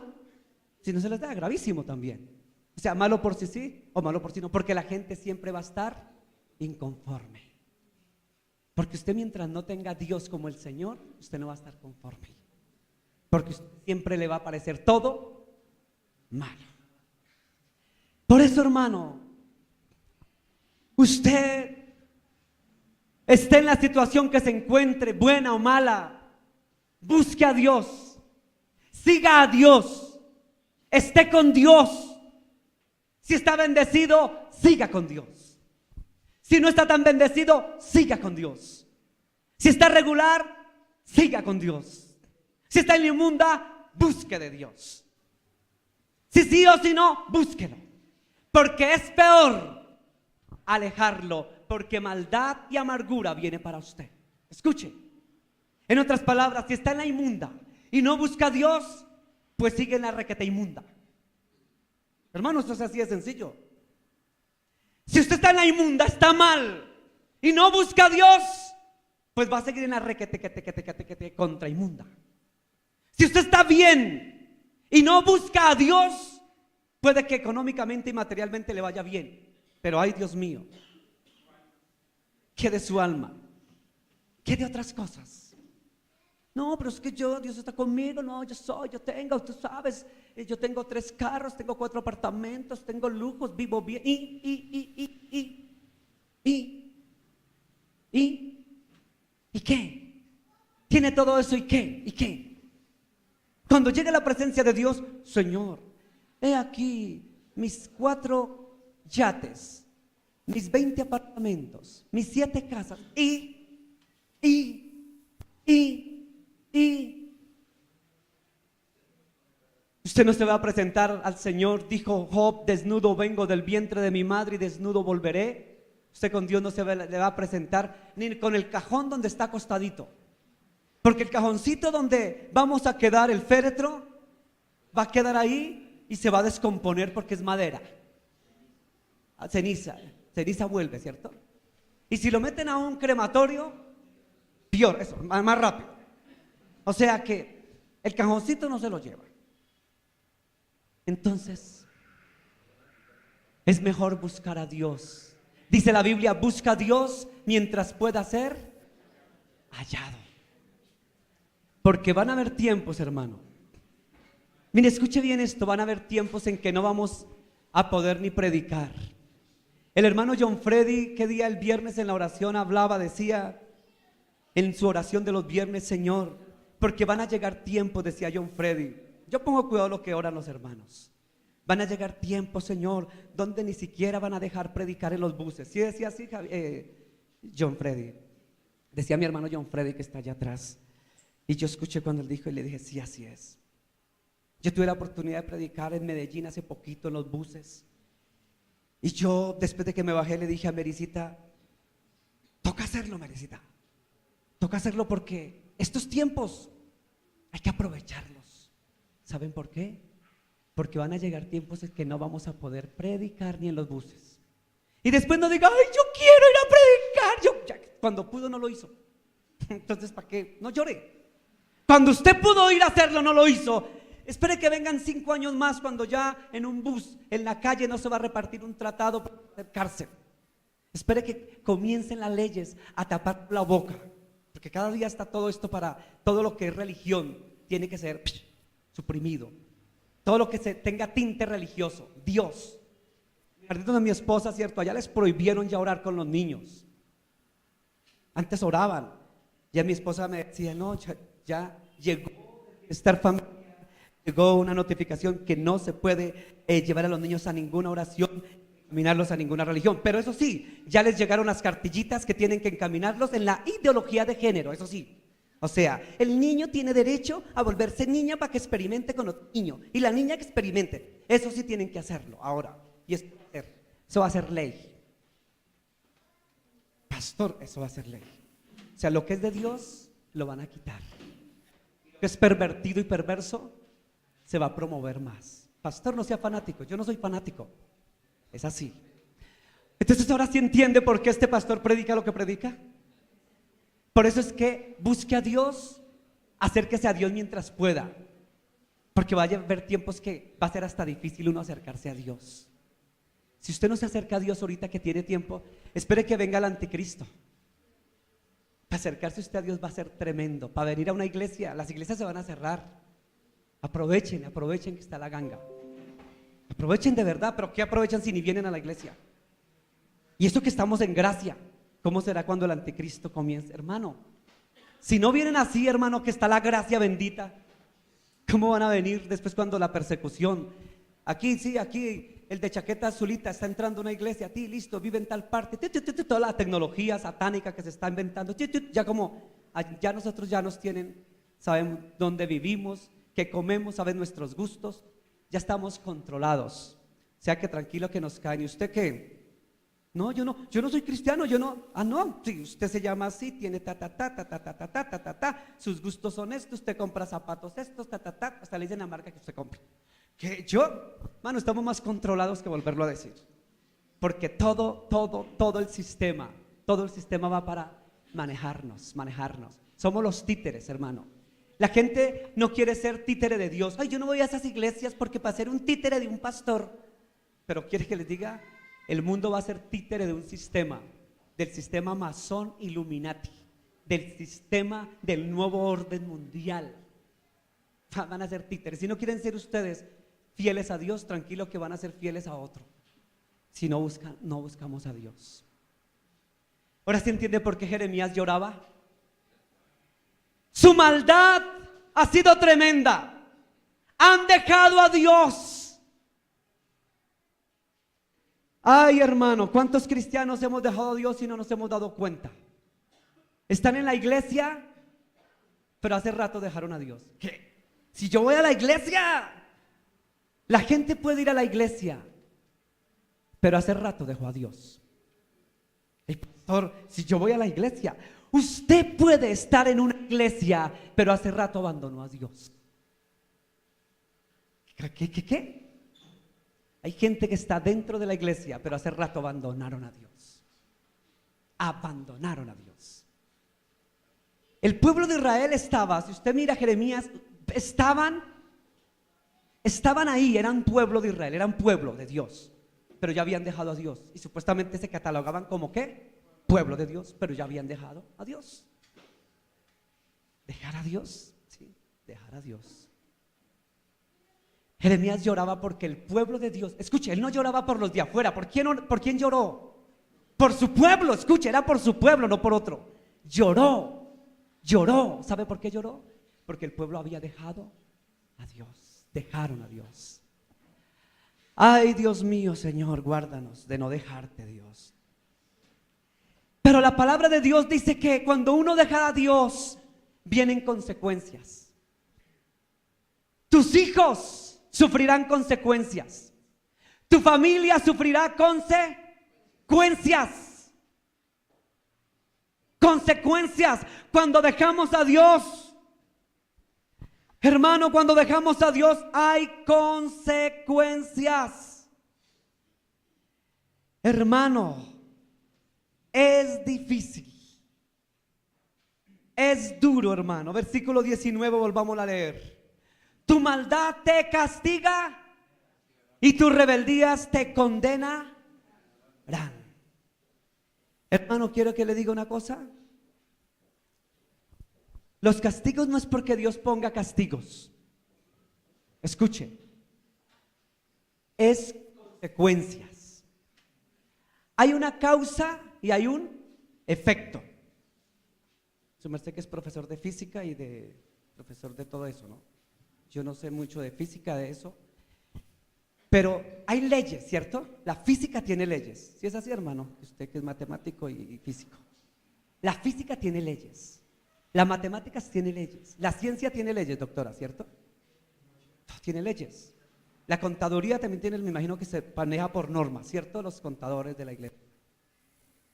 Speaker 1: si no se les da, gravísimo también. O sea, malo por sí o malo por sí no. Porque la gente siempre va a estar inconforme. Porque usted mientras no tenga a Dios como el Señor, usted no va a estar conforme. Porque usted siempre le va a parecer todo malo. Por eso, hermano, usted esté en la situación que se encuentre, buena o mala, busque a Dios, siga a Dios, esté con Dios. Si está bendecido, siga con Dios. Si no está tan bendecido, siga con Dios. Si está regular, siga con Dios. Si está en la inmunda, busque de Dios. Si sí o si no, búsquelo. Porque es peor alejarlo, porque maldad y amargura viene para usted. Escuche, en otras palabras, si está en la inmunda y no busca a Dios, pues sigue en la requete inmunda. Hermano, esto es así de sencillo. Si usted está en la inmunda, está mal y no busca a Dios, pues va a seguir en la requete contra inmunda. Si usted está bien y no busca a Dios, puede que económicamente y materialmente le vaya bien, pero ay, Dios mío, ¿Qué de su alma? ¿Qué de otras cosas? No, pero es que Dios está conmigo, no, yo tengo, tú sabes, yo tengo 3 carros, tengo 4 apartamentos, tengo lujos, vivo bien, ¿y qué? Tiene todo eso, ¿y qué? ¿Y qué? Cuando llegue la presencia de Dios, Señor, he aquí mis 4 yates, mis 20 apartamentos, mis 7 casas, usted no se va a presentar al Señor. Dijo Job: desnudo vengo del vientre de mi madre y desnudo volveré. Usted con Dios no le va a presentar ni con el cajón donde está acostadito, porque el cajoncito donde vamos a quedar, el féretro, va a quedar ahí y se va a descomponer porque es madera. Ceniza vuelve, ¿cierto? Y si lo meten a un crematorio, peor, eso, más rápido. O sea que el cajoncito no se lo lleva. Entonces, es mejor buscar a Dios. Dice la Biblia: busca a Dios mientras pueda ser hallado. Porque van a haber tiempos, hermano. Mire, escuche bien esto: van a haber tiempos en que no vamos a poder ni predicar. El hermano John Freddy, que día el viernes en la oración hablaba, decía en su oración de los viernes: Señor, porque van a llegar tiempos, decía John Freddy. Yo pongo cuidado a lo que oran los hermanos. Van a llegar tiempos, Señor, donde ni siquiera van a dejar predicar en los buses. Sí decía así John Freddy. Decía mi hermano John Freddy, que está allá atrás. Y yo escuché cuando él dijo y le dije: sí, así es. Yo tuve la oportunidad de predicar en Medellín hace poquito en los buses. Y yo, después de que me bajé, le dije a Merisita: toca hacerlo, Merisita. Toca hacerlo porque estos tiempos hay que aprovecharlos. ¿Saben por qué? Porque van a llegar tiempos en que no vamos a poder predicar ni en los buses. Y después no diga: ay, yo quiero ir a predicar. Cuando pudo no lo hizo. Entonces, ¿para qué? No llore. Cuando usted pudo ir a hacerlo, no lo hizo. Espere que vengan 5 años más, cuando ya en un bus, en la calle, no se va a repartir un tratado para hacer cárcel. Espere que comiencen las leyes a tapar la boca, porque cada día está todo esto para todo lo que es religión, tiene que ser suprimido. Todo lo que se tenga tinte religioso. Dios. En el jardín de mi esposa, ¿cierto? Allá les prohibieron ya orar con los niños. Antes oraban. Ya mi esposa me decía: no, ya llegó estar familiar. Llegó una notificación que no se puede llevar a los niños a ninguna oración, encaminarlos a ninguna religión. Pero eso sí, ya les llegaron las cartillitas que tienen que encaminarlos en la ideología de género, eso sí. O sea, el niño tiene derecho a volverse niña para que experimente con otro niño, y la niña que experimente. Eso sí tienen que hacerlo ahora. Y eso va a ser ley. Pastor, eso va a ser ley. O sea, lo que es de Dios lo van a quitar. Lo que es pervertido y perverso se va a promover más. Pastor, no sea fanático. Yo no soy fanático. Es así. Entonces ahora sí entiende por qué este pastor predica lo que predica. Por eso es que busque a Dios, acérquese a Dios mientras pueda, porque va a haber tiempos que va a ser hasta difícil uno acercarse a Dios. Si usted no se acerca a Dios ahorita que tiene tiempo, espere que venga el anticristo. Para acercarse usted a Dios va a ser tremendo. Para venir a una iglesia, las iglesias se van a cerrar. Aprovechen que está la ganga. Aprovechen de verdad, pero ¿qué aprovechan si ni vienen a la iglesia? Y esto que estamos en gracia, ¿cómo será cuando el anticristo comience? Hermano, si no vienen así, hermano, que está la gracia bendita, ¿cómo van a venir después cuando la persecución? Aquí, sí, aquí el de chaqueta azulita está entrando a una iglesia, a ti, listo, vive en tal parte, toda la tecnología satánica que se está inventando, ya como, ya nosotros ya nos tienen, sabemos dónde vivimos, qué comemos, saben nuestros gustos, ya estamos controlados. O sea que tranquilo que nos caen. ¿Y usted qué? No, yo no soy cristiano, yo no. Ah, no, si usted se llama así, tiene sus gustos son estos, usted compra zapatos estos, hasta le dicen la marca que usted compra. ¿Qué? ¿Yo? Mano, estamos más controlados que volverlo a decir. Porque todo el sistema va para manejarnos. Somos los títeres, hermano. La gente no quiere ser títere de Dios. Ay, yo no voy a esas iglesias porque para ser un títere de un pastor. Pero quiere que les diga, el mundo va a ser títere de un sistema.
Speaker 2: del sistema masón Illuminati, del sistema del nuevo orden mundial. Van a ser títeres. Si no quieren ser ustedes fieles a Dios, tranquilo que van a ser fieles a otro. Si no buscamos a Dios. Ahora se entiende por qué Jeremías lloraba. Su maldad ha sido tremenda. Han dejado a Dios. Ay, hermano, ¿cuántos cristianos hemos dejado a Dios y no nos hemos dado cuenta? Están en la iglesia, pero hace rato dejaron a Dios. ¿Qué? Si yo voy a la iglesia, la gente puede ir a la iglesia, pero hace rato dejó a Dios. El pastor, si yo voy a la iglesia, usted puede estar en una iglesia, pero hace rato abandonó a Dios. ¿Qué? Hay gente que está dentro de la iglesia, pero hace rato abandonaron a Dios. Abandonaron a Dios. El pueblo de Israel estaba, si usted mira Jeremías, estaban ahí, eran pueblo de Israel, eran pueblo de Dios, pero ya habían dejado a Dios y supuestamente se catalogaban como ¿qué? Pueblo de Dios, pero ya habían dejado a Dios. ¿Dejar a Dios? Sí, dejar a Dios. Jeremías lloraba porque el pueblo de Dios, escuche, él no lloraba por los de afuera. ¿Por quién lloró? Por su pueblo, escuche, era por su pueblo, no por otro. Lloró. ¿Sabe por qué lloró? Porque el pueblo había dejado a Dios. Dejaron a Dios. Ay, Dios mío, Señor, guárdanos de no dejarte, Dios. Pero la palabra de Dios dice que cuando uno deja a Dios, vienen consecuencias. Tus hijos sufrirán consecuencias. Tu familia sufrirá consecuencias. Consecuencias cuando dejamos a Dios. Hermano, cuando dejamos a Dios hay consecuencias. Hermano, es difícil. Es duro, hermano. Versículo 19, volvamos a leer. Tu maldad te castiga y tus rebeldías te condenarán. Hermano, quiero que le diga una cosa. Los castigos no es porque Dios ponga castigos. Escuche. Es consecuencias. Hay una causa y hay un efecto. Su merced que es profesor de física y profesor de todo eso, ¿no? Yo no sé mucho de física de eso. Pero hay leyes, ¿cierto? La física tiene leyes. ¿Sí es así, hermano? Usted que es matemático y físico. La física tiene leyes. Las matemáticas tiene leyes. La ciencia tiene leyes, doctora, ¿cierto? Todo tiene leyes. La contaduría también tiene, me imagino que se maneja por normas, ¿cierto? Los contadores de la iglesia.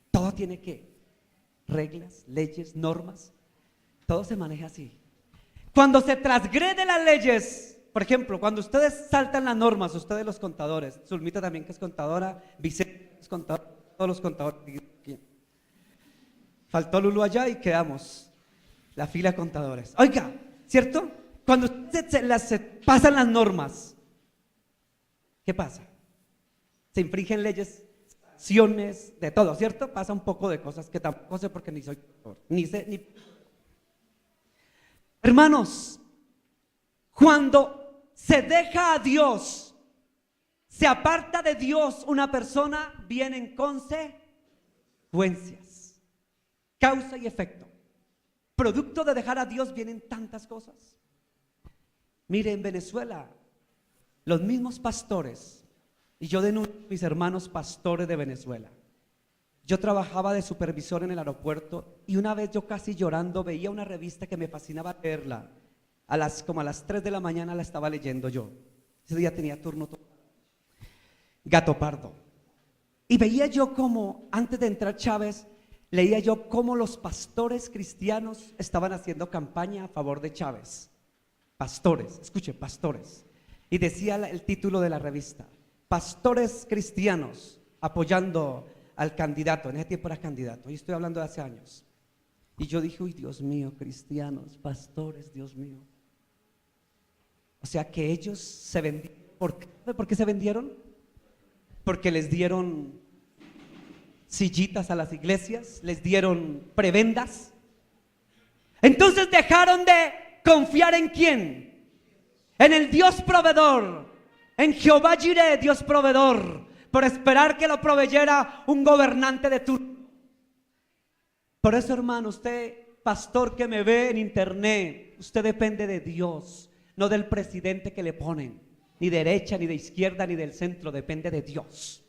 Speaker 2: Todo tiene ¿qué? Reglas, leyes, normas. Todo se maneja así. Cuando se transgrede las leyes, por ejemplo, cuando ustedes saltan las normas, ustedes los contadores, Zulmita también que es contadora, Vicente es contador, todos los contadores. Faltó Lulu allá y quedamos la fila de contadores. Oiga, ¿cierto? Cuando se pasan las normas, ¿qué pasa? Se infringen leyes, acciones, de todo, ¿cierto? Pasa un poco de cosas que tampoco sé porque ni soy ni sé, ni... Hermanos, cuando se deja a Dios, se aparta de Dios una persona, vienen consecuencias, causa y efecto. Producto de dejar a Dios vienen tantas cosas. Mire, en Venezuela, los mismos pastores, y yo denuncio a mis hermanos pastores de Venezuela. Yo trabajaba de supervisor en el aeropuerto y una vez yo casi llorando veía una revista que me fascinaba leerla. Como a las 3 de la mañana la estaba leyendo yo. Ese día tenía turno Gato Pardo. Y veía yo como, antes de entrar Chávez, leía yo cómo los pastores cristianos estaban haciendo campaña a favor de Chávez. Pastores, escuche, pastores. Y decía el título de la revista: Pastores cristianos apoyando al candidato. En ese tiempo era candidato, y estoy hablando de hace años. Y yo dije, uy, Dios mío, cristianos, pastores, Dios mío. O sea que ellos se vendieron. ¿Por qué se vendieron? Porque les dieron
Speaker 1: sillitas a las iglesias, les dieron prebendas. Entonces dejaron de confiar en ¿quién? En el Dios proveedor, en Jehová Jireh, Dios proveedor, por esperar que lo proveyera un gobernante de turno. Por eso, hermano, usted, pastor que me ve en internet, usted depende de Dios, no del presidente que le ponen, ni de derecha, ni de izquierda, ni del centro, depende de Dios.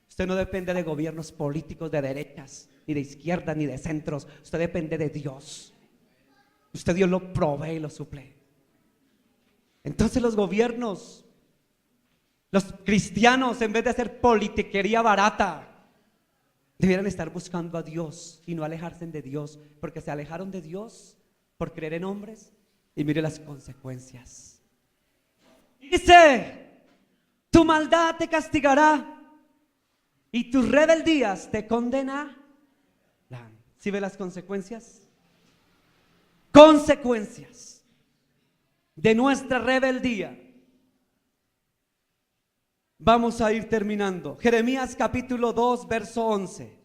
Speaker 1: Usted no depende de gobiernos políticos de derechas, ni de izquierda, ni de centros. Usted depende de Dios. Usted, Dios lo provee y lo suple. Entonces los gobiernos, los cristianos, en vez de hacer politiquería barata, debieran estar buscando a Dios y no alejarse de Dios, porque se alejaron de Dios por creer en hombres y mire las consecuencias. Dice, tu maldad te castigará y tus rebeldías te condenarán. ¿Sí ve las consecuencias? Consecuencias de nuestra rebeldía. Vamos a ir terminando. Jeremías capítulo 2, verso 11.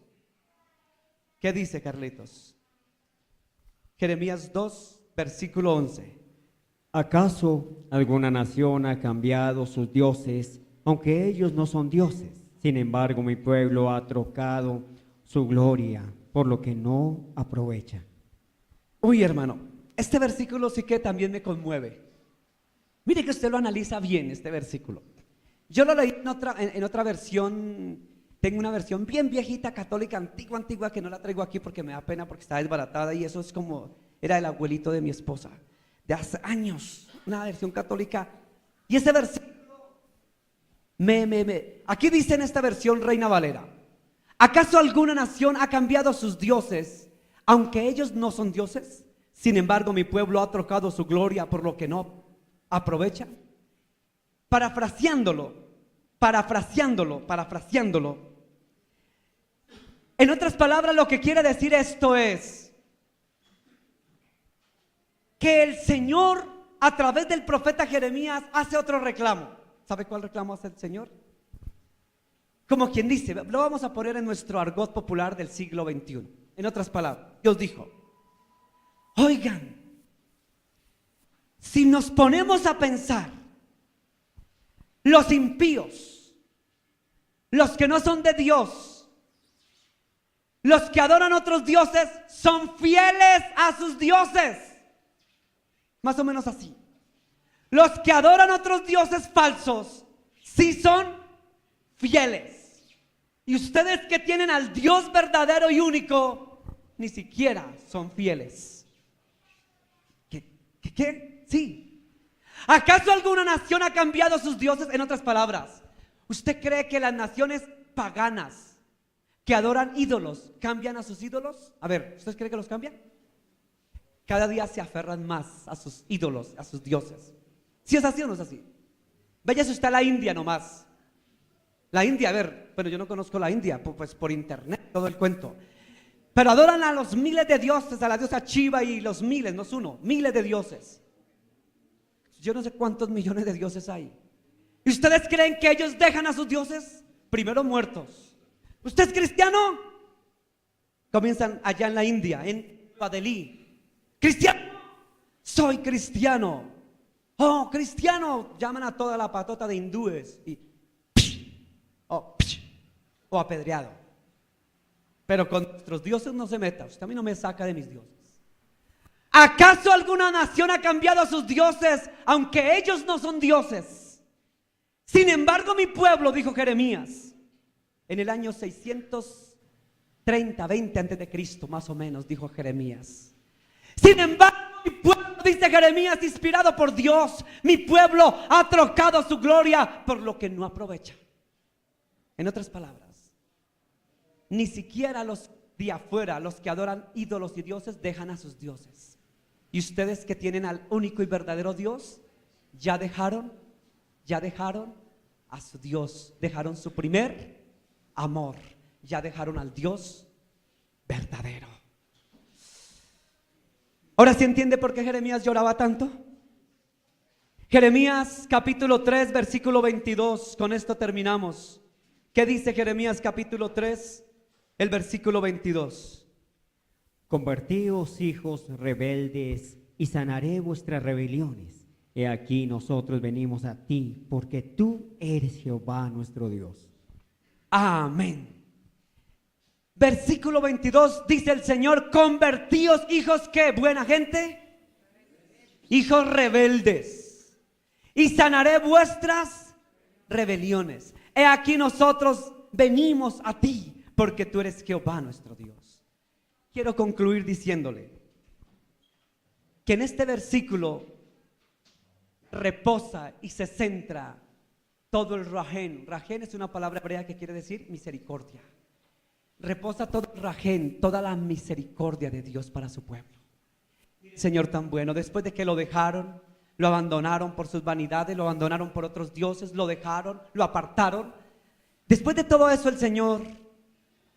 Speaker 1: ¿Qué dice, Carlitos? Jeremías 2, versículo 11.
Speaker 2: ¿Acaso alguna nación ha cambiado sus dioses, aunque ellos no son dioses? Sin embargo, mi pueblo ha trocado su gloria por lo que no aprovecha.
Speaker 1: Uy, hermano, este versículo sí que también me conmueve. Mire que usted lo analiza bien, este versículo. Yo lo leí en otra versión. Tengo una versión bien viejita, católica, antigua, que no la traigo aquí porque me da pena, porque está desbaratada y eso es como, era el abuelito de mi esposa, de hace años, una versión católica. Y ese versículo, aquí dice en esta versión Reina Valera: ¿acaso alguna nación ha cambiado sus dioses, aunque ellos no son dioses? Sin embargo, mi pueblo ha trocado su gloria por lo que no aprovecha. Parafraseándolo. En otras palabras, lo que quiere decir esto es que el Señor, a través del profeta Jeremías, hace otro reclamo. ¿Sabe cuál reclamo hace el Señor? Como quien dice, lo vamos a poner en nuestro argot popular del siglo XXI. En otras palabras, Dios dijo: oigan, si nos ponemos a pensar, los impíos, los que no son de Dios, los que adoran otros dioses, son fieles a sus dioses. Más o menos así. Los que adoran otros dioses falsos, sí son fieles. Y ustedes que tienen al Dios verdadero y único, ni siquiera son fieles. ¿Qué? Sí. ¿Acaso alguna nación ha cambiado sus dioses? En otras palabras, ¿usted cree que las naciones paganas que adoran ídolos cambian a sus ídolos? A ver, ¿usted cree que los cambian? Cada día se aferran más a sus ídolos, a sus dioses. ¿Sí es así o no es así? Váyase usted a la India nomás. La India, a ver, bueno, yo no conozco la India, pues por internet, todo el cuento. Pero adoran a los miles de dioses, a la diosa Shiva y los miles, no es uno, miles de dioses. Yo no sé cuántos millones de dioses hay. ¿Y ustedes creen que ellos dejan a sus dioses? Primero muertos. ¿Usted es cristiano? Comienzan allá en la India, en Nueva Delhi. ¿Cristiano? Soy cristiano. Oh, cristiano. Llaman a toda la patota de hindúes y o apedreado. Pero con nuestros dioses no se meta. Usted a mí no me saca de mis dioses. ¿Acaso alguna nación ha cambiado a sus dioses, aunque ellos no son dioses? Sin embargo, mi pueblo, dijo Jeremías, en el año 630, 20 antes de Cristo, más o menos, dijo Jeremías. Sin embargo, mi pueblo, dice Jeremías, inspirado por Dios, mi pueblo ha trocado su gloria por lo que no aprovecha. En otras palabras, ni siquiera los de afuera, los que adoran ídolos y dioses, dejan a sus dioses. Y ustedes que tienen al único y verdadero Dios, ya dejaron a su Dios, dejaron su primer amor, ya dejaron al Dios verdadero. Ahora sí entiende por qué Jeremías lloraba tanto. Jeremías capítulo 3, versículo 22, con esto terminamos. ¿Qué dice Jeremías capítulo 3, el versículo 22.
Speaker 2: Convertíos, hijos rebeldes, y sanaré vuestras rebeliones. He aquí nosotros venimos a ti, porque tú eres Jehová nuestro Dios.
Speaker 1: Amén. Versículo 22 dice el Señor: convertíos, hijos, ¿qué? Buena gente, hijos rebeldes, y sanaré vuestras rebeliones. He aquí nosotros venimos a ti, porque tú eres Jehová nuestro Dios. Quiero concluir diciéndole que en este versículo reposa y se centra todo el rajén. Rajén es una palabra hebrea que quiere decir misericordia. Reposa todo el rajén, toda la misericordia de Dios para su pueblo. Señor tan bueno, después de que lo dejaron, lo abandonaron por sus vanidades, lo abandonaron por otros dioses, lo dejaron, lo apartaron. Después de todo eso, el Señor,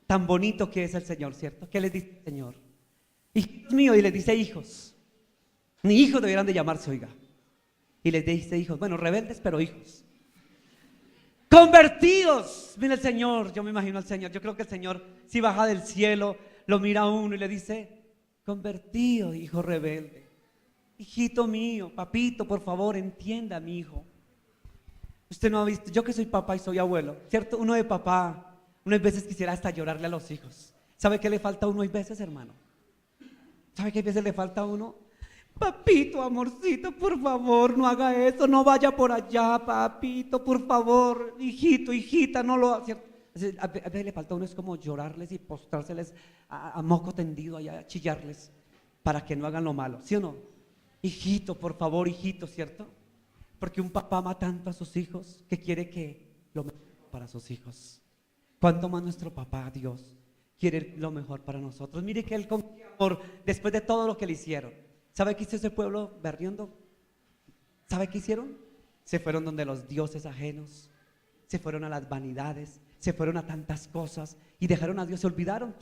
Speaker 1: tan bonito que es el Señor, ¿cierto? ¿Qué les dice el Señor? Hijos míos, y les dice hijos. Ni hijos debieran de llamarse, oiga. Y les dice hijos, bueno, rebeldes, pero hijos. Convertidos. Mira el Señor, yo me imagino al Señor. Yo creo que el Señor, si baja del cielo, lo mira a uno y le dice: convertido, hijo rebelde. Hijito mío, papito, por favor, entienda, mi hijo. Usted no ha visto, yo que soy papá y soy abuelo, ¿cierto? Uno de papá, unas veces quisiera hasta llorarle a los hijos. ¿Sabe qué le falta a uno hay veces, hermano? ¿Sabe qué veces le falta a uno? Papito, amorcito, por favor, no haga eso, no vaya por allá, papito, por favor, hijito, hijita, no lo haga. A veces le falta a uno es como llorarles y postrárseles a moco tendido allá, a chillarles para que no hagan lo malo, ¿sí o no? Hijito, por favor, hijito, ¿cierto? Porque un papá ama tanto a sus hijos que quiere que lo mejor para sus hijos. ¿Cuánto más nuestro papá, Dios, quiere lo mejor para nosotros? Mire que Él con amor, después de todo lo que le hicieron, ¿sabe qué hizo ese pueblo berriondo? ¿Sabe qué hicieron? Se fueron donde los dioses ajenos, se fueron a las vanidades, se fueron a tantas cosas y dejaron a Dios, se olvidaron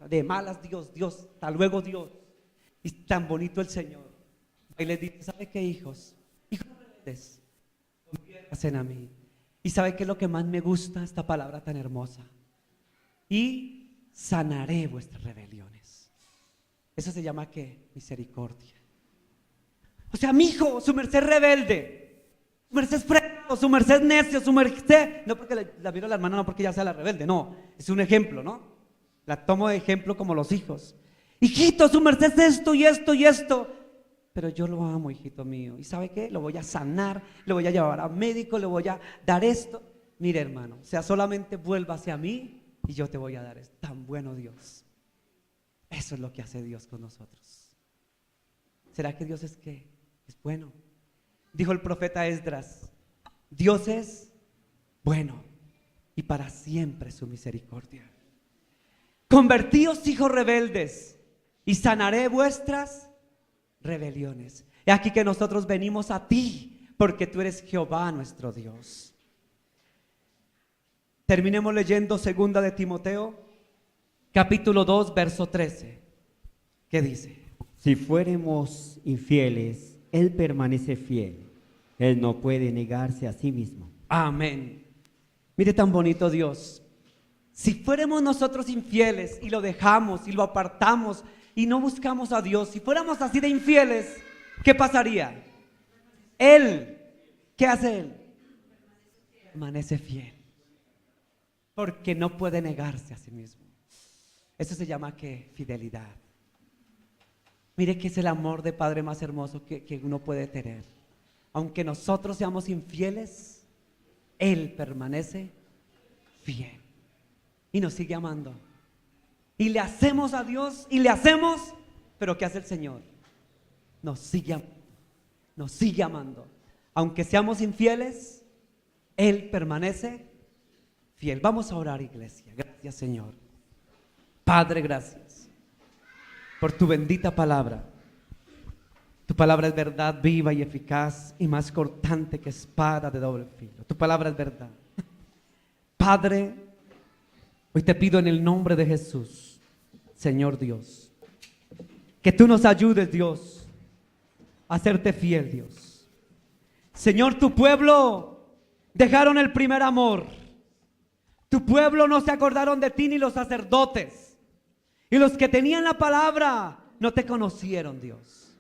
Speaker 1: de malas. Dios, Dios, hasta luego Dios. Y tan bonito el Señor. Y les dice: ¿sabe qué, hijos? Hijos rebeldes, conviértanse a mí. Y ¿sabe qué es lo que más me gusta? Esta palabra tan hermosa: y sanaré vuestras rebeliones. Eso se llama ¿qué? Misericordia. O sea, mi hijo, su merced rebelde, su merced es fregado, su merced es necio, su merced, no porque la miro a la hermana, no porque ella sea la rebelde, no, es un ejemplo, ¿no? La tomo de ejemplo como los hijos. Hijito, su merced es esto y esto y esto, pero yo lo amo, hijito mío. ¿Y sabe qué? Lo voy a sanar, lo voy a llevar a médico, le voy a dar esto. Mire, hermano, o sea, solamente vuelva hacia mí y yo te voy a dar esto. Tan bueno Dios. Eso es lo que hace Dios con nosotros. ¿Será que Dios es qué? Es bueno. Dijo el profeta Esdras: Dios es bueno y para siempre su misericordia. Convertíos, hijos rebeldes, y sanaré vuestras rebeliones. He aquí que nosotros venimos a ti, porque tú eres Jehová nuestro Dios. Terminemos leyendo 2 de Timoteo, capítulo 2, verso 13. ¿Qué dice?
Speaker 2: Si fuéramos infieles, Él permanece fiel. Él no puede negarse a sí mismo.
Speaker 1: Amén. Mire tan bonito Dios. Si fuéramos nosotros infieles y lo dejamos y lo apartamos y no buscamos a Dios, si fuéramos así de infieles, ¿qué pasaría? Él, ¿qué hace Él? Permanece fiel, porque no puede negarse a sí mismo. Eso se llama ¿qué? Fidelidad. Mire que es el amor de padre más hermoso que uno puede tener. Aunque nosotros seamos infieles, Él permanece fiel y nos sigue amando. Y le hacemos a Dios y le hacemos, pero ¿qué hace el Señor? Nos sigue amando, nos sigue amando. Aunque seamos infieles, Él permanece fiel. Vamos a orar, iglesia. Gracias, Señor. Padre, gracias por tu bendita palabra. Tu palabra es verdad viva y eficaz y más cortante que espada de doble filo. Tu palabra es verdad. Padre, hoy te pido en el nombre de Jesús, Señor Dios, que tú nos ayudes, Dios, a serte fiel, Dios. Señor, tu pueblo dejaron el primer amor. Tu pueblo no se acordaron de ti ni los sacerdotes. Y los que tenían la palabra no te conocieron, Dios.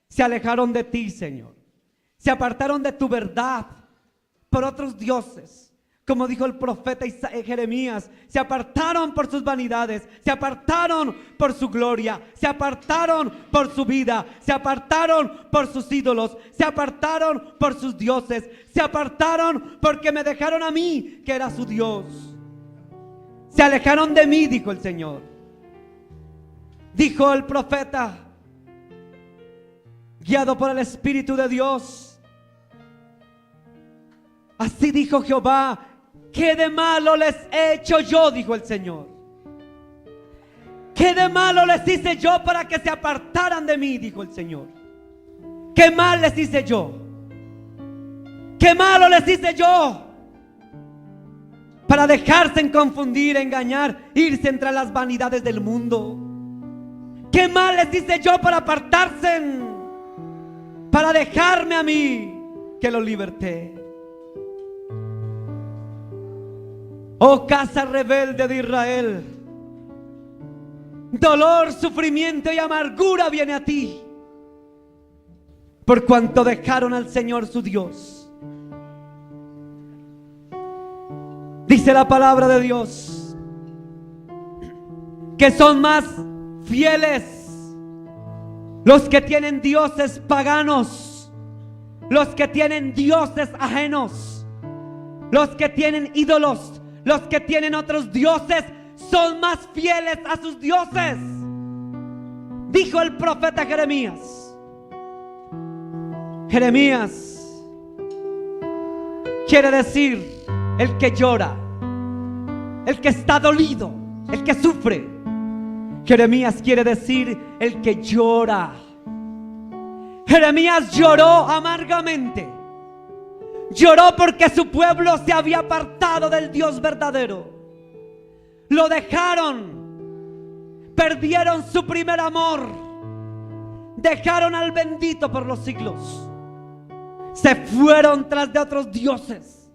Speaker 1: Se alejaron de ti, Señor. Se apartaron de tu verdad por otros dioses. Como dijo el profeta Jeremías, se apartaron por sus vanidades, se apartaron por su gloria, se apartaron por su vida, se apartaron por sus ídolos, se apartaron por sus dioses, se apartaron porque me dejaron a mí, que era su Dios. Se alejaron de mí, dijo el Señor. Dijo el profeta, guiado por el Espíritu de Dios. Así dijo Jehová: ¿qué de malo les he hecho yo? Dijo el Señor. ¿Qué de malo les hice yo para que se apartaran de mí? Dijo el Señor. ¿Qué mal les hice yo? ¿Qué malo les hice yo? Para dejarse confundir, engañar, irse entre las vanidades del mundo. ¿Qué mal les hice yo para apartarse? Para dejarme a mí, que los liberté. Oh casa rebelde de Israel, dolor, sufrimiento y amargura viene a ti, por cuanto dejaron al Señor su Dios. Dice la palabra de Dios que son más fieles los que tienen dioses paganos, los que tienen dioses ajenos, los que tienen ídolos. Los que tienen otros dioses son más fieles a sus dioses, dijo el profeta Jeremías. Jeremías quiere decir el que llora, el que está dolido, el que sufre. Jeremías quiere decir el que llora. Jeremías lloró amargamente. Lloró porque su pueblo se había apartado del Dios verdadero. Lo dejaron. Perdieron su primer amor. Dejaron al bendito por los siglos. Se fueron tras de otros dioses.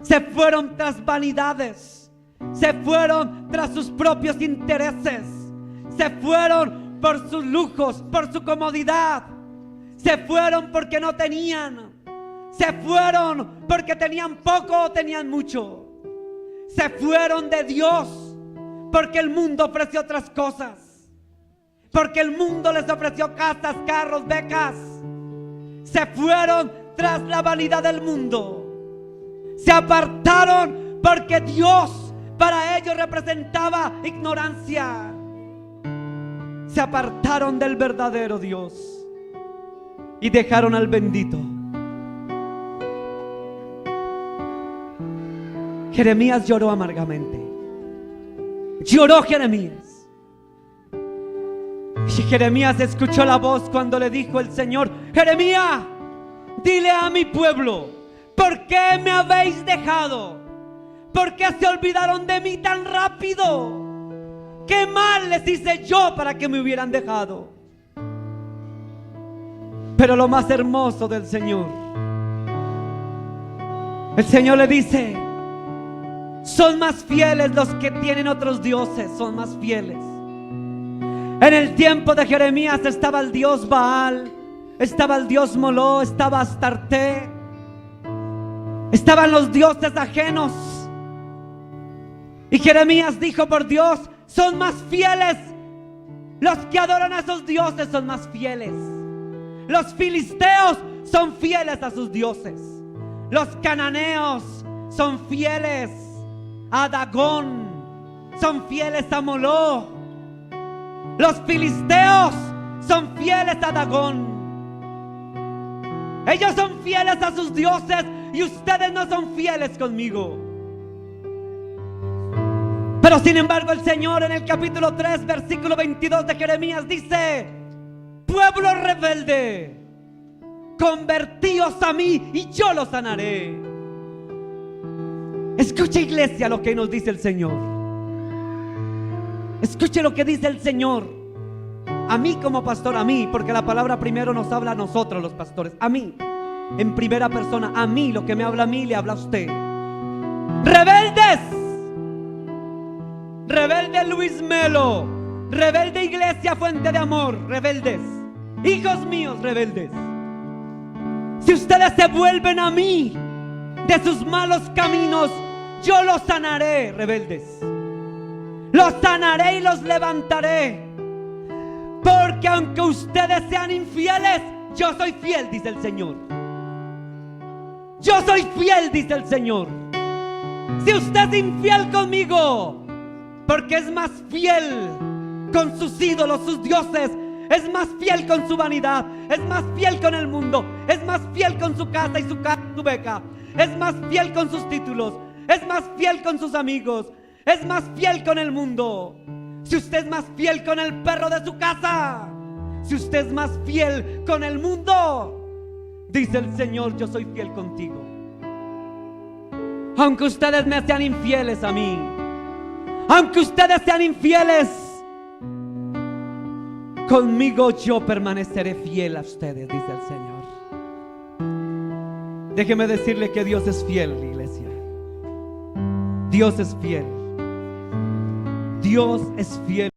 Speaker 1: Se fueron tras vanidades. Se fueron tras sus propios intereses. Se fueron por sus lujos, por su comodidad. Se fueron porque no tenían. Se fueron porque tenían poco o tenían mucho. Se fueron de Dios porque el mundo ofreció otras cosas. Porque el mundo les ofreció casas, carros, becas. Se fueron tras la vanidad del mundo. Se apartaron porque Dios para ellos representaba ignorancia. Se apartaron del verdadero Dios y dejaron al bendito. Jeremías lloró amargamente. Lloró Jeremías. Y Jeremías escuchó la voz cuando le dijo el Señor: Jeremías, dile a mi pueblo, ¿por qué me habéis dejado? ¿Por qué se olvidaron de mí tan rápido? ¿Qué mal les hice yo para que me hubieran dejado? Pero lo más hermoso del Señor, el Señor le dice: son más fieles los que tienen otros dioses, son más fieles. En el tiempo de Jeremías estaba el dios Baal, estaba el dios Moló, estaba Astarte, estaban los dioses ajenos. Y Jeremías dijo: por Dios, son más fieles. Los que adoran a esos dioses son más fieles. Los filisteos son fieles a sus dioses. Los cananeos son fieles a Dagón, son fieles a Moló. Los filisteos son fieles a Dagón. Ellos son fieles a sus dioses y ustedes no son fieles conmigo. Pero sin embargo el Señor en el capítulo 3 versículo 22 de Jeremías dice: pueblo rebelde, convertíos a mí y yo los sanaré. Escuche, iglesia, lo que nos dice el Señor. Escuche lo que dice el Señor a mí como pastor, a mí, porque la palabra primero nos habla a nosotros los pastores, a mí, en primera persona, a mí, lo que me habla a mí le habla a usted. Rebeldes. Rebelde Luis Melo. Rebelde Iglesia Fuente de Amor. Rebeldes. Hijos míos rebeldes. Si ustedes se vuelven a mí de sus malos caminos, yo los sanaré, rebeldes. Los sanaré y los levantaré. Porque aunque ustedes sean infieles, yo soy fiel, dice el Señor. Yo soy fiel, dice el Señor. Si usted es infiel conmigo, porque es más fiel con sus ídolos, sus dioses, es más fiel con su vanidad, es más fiel con el mundo, es más fiel con su casa y su beca, es más fiel con sus títulos, es más fiel con sus amigos, es más fiel con el mundo. Si usted es más fiel con el perro de su casa, si usted es más fiel con el mundo, dice el Señor, yo soy fiel contigo. Aunque ustedes me sean infieles a mí, aunque ustedes sean infieles, conmigo yo permaneceré fiel a ustedes, dice el Señor. Déjeme decirle que Dios es fiel, iglesia. Dios es fiel. Dios es fiel.